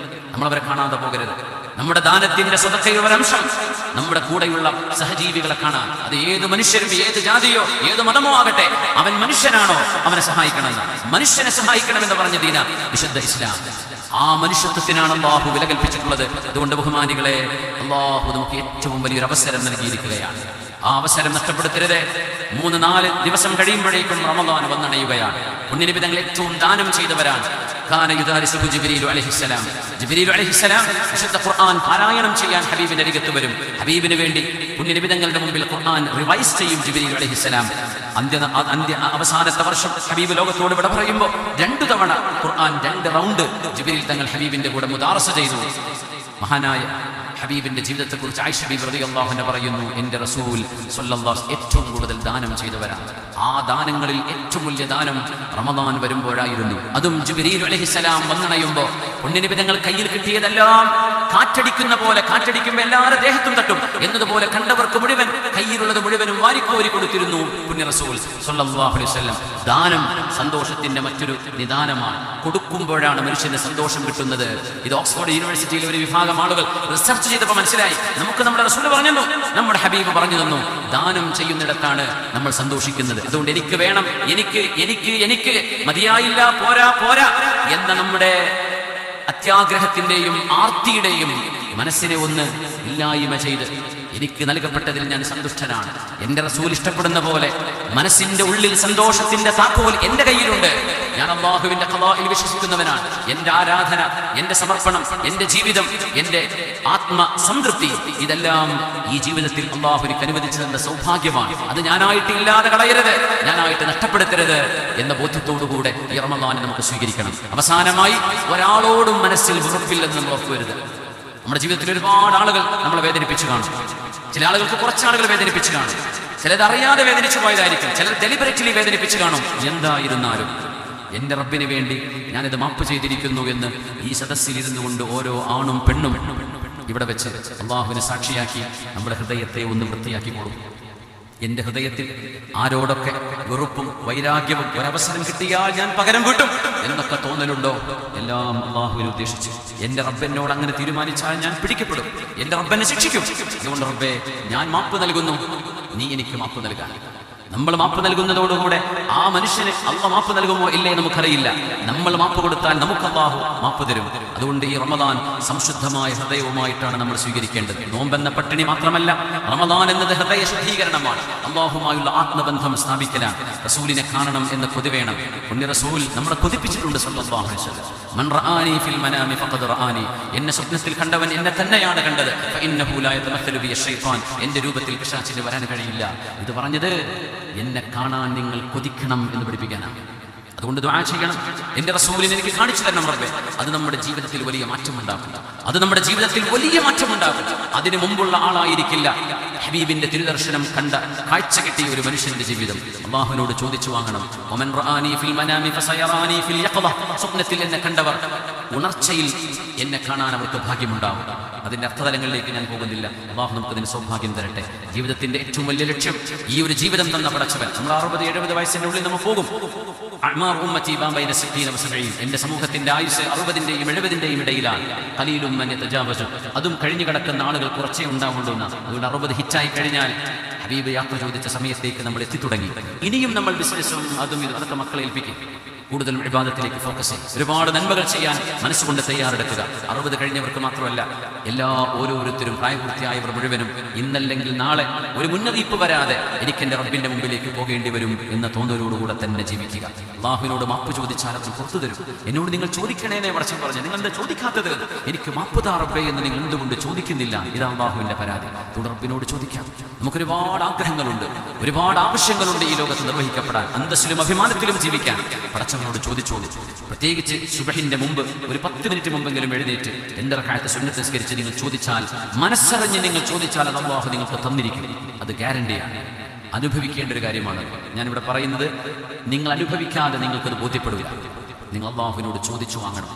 നമ്മളവരെ കാണാതെ പോകരുത്. നമ്മുടെ ദാനത്തിന്റെ സ്വതക്കയുടെ ഒരംശം നമ്മുടെ കൂടെയുള്ള സഹജീവികളെ കാണാൻ. അത് ഏത് മനുഷ്യരും, ഏത് ജാതിയോ ഏത് മതമോ ആകട്ടെ, അവൻ മനുഷ്യനാണോ അവനെ സഹായിക്കണമെന്ന്, മനുഷ്യനെ സഹായിക്കണമെന്ന് പറഞ്ഞ ദീന വിശുദ്ധ ഇസ്ലാം. ആ മനുഷ്യത്വത്തിനാണ് അല്ലാഹു വില കൽപ്പിച്ചിട്ടുള്ളത്. അതുകൊണ്ട് ബഹുമാനികളെ, അല്ലാഹു നമുക്ക് ഏറ്റവും വലിയൊരു അവസരം നൽകിയിരിക്കുകയാണ്. ആ അവസരം നഷ്ടപ്പെടുത്തരുത്. 3-4 ദിവസം കഴിയുമ്പോഴേക്കും റമദാൻ വന്നണയുകയാണ്. പുണ്യനബി തങ്ങൾ ഏറ്റവും ദാനം ചെയ്തവരാണ്. കാന യുദാരിസുഹു ജിബ്രീലു അലൈഹിസ്സലാം. ജിബ്രീലു അലൈഹിസ്സലാം വിശുദ്ധ ഖുർആൻ പാരായണം ചെയ്യാൻ ഹബീബിന്റെ അരികത്ത് വരും. ഹബീബിന് വേണ്ടി പുണ്യനബി തങ്ങളുടെ മുമ്പിൽ ഖുർആൻ റിവൈസ് ചെയ്യും ജിബ്രീലു അലൈഹിസ്സലാം. അവസാനത്തെ വർഷം ഹബീബ് ലോകത്തോട് വിട പറയുമ്പോൾ 2 തവണ ഖുർആൻ 2 റൗണ്ട് ജിബ്രീൽ തങ്ങൾ ഹബീബിന്റെ കൂടെ മുദാറസ ചെയ്തു. മഹാനായ ഹബീബിന്റെ ജീവിതത്തെക്കുറിച്ച് ആയിഷ ബീബി റളിയല്ലാഹു അൻഹ പറയുന്നു, എന്റെ റസൂൽ സ്വല്ലല്ലാഹു അലൈഹി വസല്ലം ഏറ്റവും കൂടുതൽ ദാനം ചെയ്തവരാണ്. ആ ദാനങ്ങളിൽ ഏറ്റവും വലിയ ദാനം റമദാൻ വരുമ്പോഴായിരുന്നു. അതും ജിബ്രീൽ അലൈഹിസ്സലാം വന്നണയുമ്പോൾ പുണ്യനബി തങ്ങൾ കയ്യിൽ കിട്ടിയതെല്ലാം കാറ്റടിക്കുന്ന പോലെ, കാറ്റടിക്കുമ്പോൾ എല്ലാവരുടെ ദേഹത്തും തട്ടും എന്നതുപോലെ കണ്ടവർക്ക് മുഴുവൻ കയ്യിലുള്ളത് മുഴുവനും വാരിക്കോരി കൊടുത്തിരുന്നു പുണ്യ റസൂൽ സ്വല്ലല്ലാഹു അലൈഹി വസല്ലം. ദാനം സന്തോഷത്തിന്റെ മറ്റൊരു നിദാനമാണ്. കൊടുക്കുമ്പോഴാണ് മനുഷ്യന് സന്തോഷം കിട്ടുന്നത്. ഇത് ഓക്സ്ഫോർഡ് യൂണിവേഴ്സിറ്റിയിലെ ഒരു വിഭാഗം ആളുകൾ റിസർച്ച് ചെയ്തപ്പോൾ മനസ്സിലായി. നമുക്ക് നമ്മുടെ റസൂൽ പറഞ്ഞു തന്നു, നമ്മുടെ ഹബീബ് പറഞ്ഞു തന്നു, ദാനം ചെയ്യുന്നിടത്താണ് നമ്മൾ സന്തോഷിക്കുന്നത്. അതുകൊണ്ട് എനിക്ക് വേണം, എനിക്ക് മതിയായില്ല, പോരാ എന്ന നമ്മുടെ അത്യാഗ്രഹത്തിന്റെയും ആർത്തിയുടെയും മനസ്സിനെ ഒന്ന് ഇല്ലായ്മ ചെയ്ത് എനിക്ക് നൽകപ്പെട്ടതിൽ ഞാൻ സന്തുഷ്ടനാണ്. എന്റെ റസൂൽ ഇഷ്ടപ്പെടുന്ന പോലെ മനസ്സിന്റെ ഉള്ളിൽ സന്തോഷത്തിന്റെ താക്കോൽ എന്റെ കയ്യിലുണ്ട്. ഞാൻ അല്ലാഹുവിന്റെ ഖളാഇൽ വിശ്വസിക്കുന്നവനാണ്. എന്റെ ആരാധന, എന്റെ സമർപ്പണം, എന്റെ ജീവിതം, എന്റെ ആത്മസംതൃപ്തി, ഇതെല്ലാം ഈ ജീവിതത്തിൽ അല്ലാഹു എനിക്ക് അനുവദിച്ചു തന്ന സൗഭാഗ്യമാണ്. അത് ഞാനായിട്ട് ഇല്ലാതെ കളയരുത്, ഞാനായിട്ട് നഷ്ടപ്പെടുത്തരുത് എന്ന ബോധ്യത്തോടുകൂടെ ഈ റമദാൻ നമുക്ക് സ്വീകരിക്കണം. അവസാനമായി, ഒരാളോടും മനസ്സിൽ വെറുപ്പില്ലെന്ന് നമ്മൾ ഉറപ്പുവരുത്. നമ്മുടെ ജീവിതത്തിൽ ഒരുപാട് ആളുകൾ നമ്മളെ വേദനിപ്പിച്ചു കാണും. ചില ആളുകൾക്ക് കുറച്ചാളുകൾ വേദനിപ്പിച്ചു കാണും. ചിലത് അറിയാതെ വേദനിച്ചു പോയതായിരിക്കും, ചിലർ ഡെലിബറേറ്റ്ലി വേദനിപ്പിച്ചു കാണും. എന്തായിരുന്നാലും എന്റെ റബ്ബിന് വേണ്ടി ഞാനിത് മാപ്പ് ചെയ്തിരിക്കുന്നു എന്ന് ഈ സദസ്സിൽ ഇരുന്നു കൊണ്ട് ഓരോ ആണും പെണ്ണും ഇവിടെ വെച്ച് അല്ലാഹുവിനെ സാക്ഷിയാക്കി നമ്മുടെ ഹൃദയത്തെ ഒന്ന് വൃത്തിയാക്കിക്കോളും. എന്റെ ഹൃദയത്തിൽ ആരോടൊക്കെ വെറുപ്പും വൈരാഗ്യവും ഒരവസരം കിട്ടിയാൽ ഞാൻ പകരം വീട്ടും എന്നൊക്കെ തോന്നലുണ്ടോ, എല്ലാം അല്ലാഹുവിനെ ഉദ്ദേശിച്ച്. എന്റെ റബ്ബിനോട് അങ്ങനെ തീരുമാനിച്ചാൽ ഞാൻ പിടിക്കപ്പെടും, എന്റെ റബ്ബനെ ശിക്ഷിക്കും. അതുകൊണ്ട് റബ്ബേ, ഞാൻ മാപ്പ് നൽകുന്നു, നീ എനിക്ക് മാപ്പ് നൽകാൻ. നമ്മൾ മാപ്പ് നൽകുന്നതോടുകൂടെ ആ മനുഷ്യന് അല്ലാഹു മാപ്പ് നൽകുമോ ഇല്ലേ നമുക്കറിയില്ല. നമ്മൾ മാപ്പ് കൊടുത്താൽ നമുക്ക് അല്ലാഹു മാപ്പ് തരും. അതുകൊണ്ട് ഈ റമദാൻ സംശുദ്ധമായ ഹൃദയവുമായിട്ടാണ് നമ്മൾ സ്വീകരിക്കേണ്ടത്. നോമ്പെന്ന പട്ടിണി മാത്രമല്ല, റമദാൻ എന്നത് ഹൃദയ ശുദ്ധീകരണമാണ്. അല്ലാഹുമായുള്ള ആത്മബന്ധം സ്ഥാപിക്കലാണ്. റസൂലിനെ കാണണം എന്ന കൊതി വേണം. പുണ്യ റസൂൽ നമ്മളെ കൊതിപ്പിച്ചിട്ടുണ്ട് സ്വല്ലല്ലാഹു അലൈഹി വസല്ലം. മൻ റആനി ഫിൽ മനാമി ഫഖദ് റആനി, എന്നെ സ്വപ്നത്തിൽ കണ്ടവൻ എന്നെ തന്നെയാണ് കണ്ടത്. ഫഇന്നഹു ലാ യതമസ്സലു ബി ശൈത്താൻ, എന്റെ രൂപത്തിൽ പിശാചിന് വരാൻ കഴിയില്ല. ഇത് പറഞ്ഞത് എന്നെ കാണാൻ നിങ്ങൾ കൊതിക്കണം എന്ന് പഠിപ്പിക്കാനാണ്. അതുകൊണ്ട് ദുആ ചെയ്യണം. എന്റെ റസൂലിനെ എനിക്ക് കാണിച്ചു തരണം റബ്ബേ. അത് നമ്മുടെ ജീവിതത്തിൽ വലിയ മാറ്റമുണ്ടാക്കും. അതിനു മുമ്പുള്ള ആളായിരിക്കില്ല ഹബീബിന്റെ തിരുദർശനം കണ്ട കാഴ്ച കിട്ടിയ ഒരു മനുഷ്യന്റെ ജീവിതം. അല്ലാഹുവിനോട് ചോദിച്ചു വാങ്ങണം. വമൻ റആനി ഫിൽ മനാമി ഫസയറാനി ഫിൽ യഖദ. സ്വപ്നത്തിൽ എന്നെ കണ്ടവർ ഉണർച്ചയിൽ എന്നെ കാണാൻ അവർക്ക് ഭാഗ്യമുണ്ടാവും. അതിന്റെ അർത്ഥതലങ്ങളിലേക്ക് ഞാൻ പോകുന്നില്ല. അല്ലാഹു നമുക്ക് അതിന് സൗഭാഗ്യം തരട്ടെ. ജീവിതത്തിന്റെ ഏറ്റവും വലിയ ലക്ഷ്യം ഈ ഒരു ജീവിതം തന്ന പടച്ചവൻ. നമ്മൾ 60-70 വയസ്സിന്റെ ഉള്ളിൽ നമ്മൾ പോകും. അഅ്മാർ ഉമ്മത്തി ബൈന 60 വ 70. എന്റെ സമൂഹത്തിന്റെ ആയുസ് 60-ന്റെയും 70-ന്റെയും ഇടയിലാണ്. ഖലീലുൻ മൻ യതജാവസു. അതും കഴിഞ്ഞു കിടക്കുന്ന ആളുകൾ കുറച്ചേ ഉണ്ടാവുള്ളൂ എന്ന്. അതുകൊണ്ട് 60 ഹിറ്റായി കഴിഞ്ഞാൽ ഹബീബ് യാത്ര ചോദിച്ച സമയത്തേക്ക് നമ്മൾ എത്തിത്തുടങ്ങി. ഇനിയും നമ്മൾ ബിസിനസ്സും അതും ഇതും അതൊക്കെ മക്കളെ ഏൽപ്പിക്കും. കൂടുതൽ ഇബാദത്തിലേക്ക് ഫോക്കസ് ചെയ്യും. ഒരുപാട് നന്മകൾ ചെയ്യാൻ മനസ്സുകൊണ്ട് തയ്യാറെടുക്കുക. 60 കഴിഞ്ഞവർക്ക് മാത്രമല്ല, ഓരോരുത്തരും പ്രായപൂർത്തിയായവർ മുഴുവനും ഇന്നല്ലെങ്കിൽ നാളെ ഒരു മുന്നറിയിപ്പ് വരാതെ എനിക്ക് എൻ്റെ റബ്ബിന്റെ മുമ്പിലേക്ക് പോകേണ്ടി വരും എന്ന തോന്നലോടുകൂടെ തന്നെ ജീവിക്കുക. അല്ലാഹുവിനോട് മാപ്പ് ചോദിച്ചാൽ അത് പുറത്തു തരും. എന്നോട് നിങ്ങൾ ചോദിക്കണേനെ പടച്ചവൻ പറഞ്ഞു. നിങ്ങൾ എന്താ ചോദിക്കാത്തത്? എനിക്ക് മാപ്പ് താ റബ്ബേ എന്ന് നിങ്ങൾ എന്തുകൊണ്ട് ചോദിക്കുന്നില്ല? ഇതാ അല്ലാഹുവിന്റെ പരാതി. റബ്ബിനോട് ചോദിക്കാം. നമുക്ക് ഒരുപാട് ആഗ്രഹങ്ങളുണ്ട്, ഒരുപാട് ആവശ്യങ്ങളുണ്ട് ഈ ലോകത്ത് നിർവഹിക്കപ്പെടാൻ, അന്തസ്സിലും അഭിമാനത്തിലും ജീവിക്കാൻ. പടച്ചവനോട് ചോദിച്ചോളൂ. പ്രത്യേകിച്ച് സുബഹിന്റെ മുമ്പ് ഒരു 10 മിനിറ്റ് മുമ്പെങ്കിലും എഴുന്നേറ്റ് 2 റക്അത്ത് സുന്നത്ത് നിസ്കരിച്ച് നിങ്ങൾ ചോദിച്ചാൽ, മനസ്സറിഞ്ഞ് നിങ്ങൾ ചോദിച്ചാൽ അത് അല്ലാഹു നിങ്ങൾക്ക് തന്നിരിക്കും. അത് ഗ്യാരണ്ടിയാണ്. അനുഭവിക്കേണ്ട ഒരു കാര്യമാണ് ഞാനിവിടെ പറയുന്നത്. നിങ്ങൾ അനുഭവിക്കാതെ നിങ്ങൾക്കത് ബോധ്യപ്പെടില്ല. നിങ്ങൾ അല്ലാഹുവിനോട് ചോദിച്ചു വാങ്ങണം.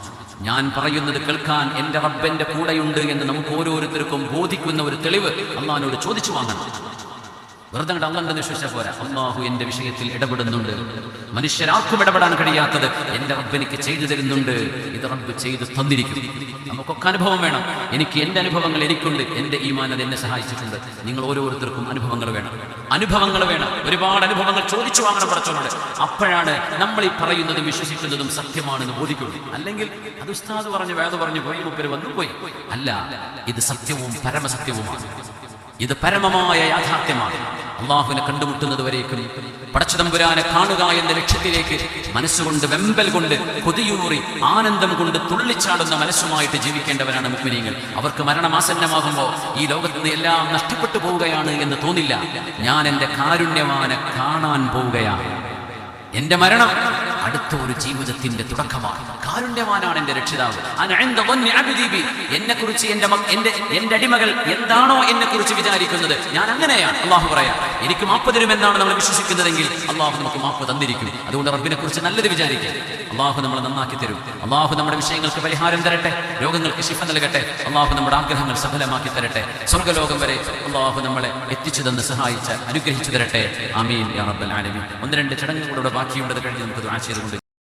ഞാൻ പറയുന്നത് കേൾക്കാൻ എൻ്റെ റബ്ബന്റെ കൂടെയുണ്ട് എന്ന് നമുക്ക് ഓരോരുത്തർക്കും ബോധിക്കുന്ന ഒരു തെളിവ് അല്ലാഹുവിനോട് ചോദിച്ചു വാങ്ങണം. വെറുതെ അള്ളാഹുവിനെ വിശ്വസിച്ചാൽ പോരാ. അല്ലാഹു എൻ്റെ വിഷയത്തിൽ ഇടപെടുന്നുണ്ട്. മനുഷ്യരാർക്കും ഇടപെടാൻ കഴിയാത്തത് എൻ്റെ റബ്ബ് എനിക്ക് ചെയ്തു തരുന്നുണ്ട്. ഇത് റബ്ബ് ചെയ്തു തന്നിരിക്കും. നമുക്കൊക്കെ അനുഭവം വേണം. എനിക്ക് എൻ്റെ അനുഭവങ്ങൾ എനിക്കുണ്ട്. എൻ്റെ ഈമാൻ അത് എന്നെ സഹായിച്ചിട്ടുണ്ട്. നിങ്ങൾ ഓരോരുത്തർക്കും അനുഭവങ്ങൾ വേണം. ഒരുപാട് അനുഭവങ്ങൾ ചോദിച്ചു വാങ്ങണം പടച്ചവനോട്. അപ്പോഴാണ് നമ്മൾ ഈ പറയുന്നതും വിശ്വസിക്കുന്നതും സത്യമാണെന്ന് ബോധിക്കുള്ളൂ. അല്ലെങ്കിൽ അത് ഉസ്താദ് പറഞ്ഞു, വേദ പറഞ്ഞു പോയി, മുപ്പര് വന്നു പോയി. അല്ല, ഇത് സത്യവും പരമസത്യവുമാണ്. ഇത് പരമമായ യാഥാർത്ഥ്യമാണ്. അള്ളാഹുവിനെ കണ്ടുമുട്ടുന്നത് വരേക്കും പടച്ചതമ്പുരാനെ കാണുക എന്ന ലക്ഷ്യത്തിലേക്ക് മനസ്സുകൊണ്ട്, വെമ്പൽ കൊണ്ട്, കൊതിയൂറി, ആനന്ദം കൊണ്ട് തുള്ളിച്ചാടുന്ന മനസ്സുമായിട്ട് ജീവിക്കേണ്ടവരാണ് മുഅ്മിനീങ്ങൾ. അവർക്ക് മരണമാസന്നമാകുമ്പോൾ ഈ ലോകത്ത് നിന്ന് എല്ലാം നഷ്ടപ്പെട്ടു പോവുകയാണ് എന്ന് തോന്നില്ല. ഞാൻ എൻ്റെ കാരുണ്യവാനെ കാണാൻ പോവുകയാണ്. എന്റെ മരണം അടുത്ത ഒരു ജീവിതത്തിന്റെ തുടക്കമാണ്. കാരുണ്യവാനാണ് എന്റെ രക്ഷിതാവ്. എന്നെ കുറിച്ച് എന്റെ അടിമകൾ എന്താണോ എന്നെ കുറിച്ച് വിചാരിക്കുന്നത്, ഞാൻ അങ്ങനെയാണ്. അള്ളാഹു പറയാം, എനിക്ക് മാപ്പ് തരുമെന്നാണ് നമ്മൾ വിശ്വസിക്കുന്നതെങ്കിൽ അള്ളാഹു നമുക്ക് മാപ്പ് തന്നിരിക്കും. അതുകൊണ്ട് റബ്ബിനെ കുറിച്ച് നല്ലത് വിചാരിക്കുക. അള്ളാഹു നമ്മളെ നന്നാക്കി തരും. അള്ളാഹു നമ്മുടെ വിഷയങ്ങൾക്ക് പരിഹാരം തരട്ടെ. രോഗങ്ങൾക്ക് ശിഫ നൽകട്ടെ. അള്ളാഹു നമ്മുടെ ആഗ്രഹങ്ങൾ സഫലമാക്കി തരട്ടെ. സ്വർഗ്ഗലോകം വരെ അള്ളാഹു നമ്മളെ എത്തിച്ചു തന്ന് സഹായിച്ച് അനുഗ്രഹിച്ചു തരട്ടെ. ആമീൻ യാ റബ്ബൽ ആലമീൻ. 1-2 ചടങ്ങുകളുടെ ബാക്കിയുള്ളത് കഴിഞ്ഞ് നമുക്ക് ദുആ ചെയ്തുകൊണ്ട്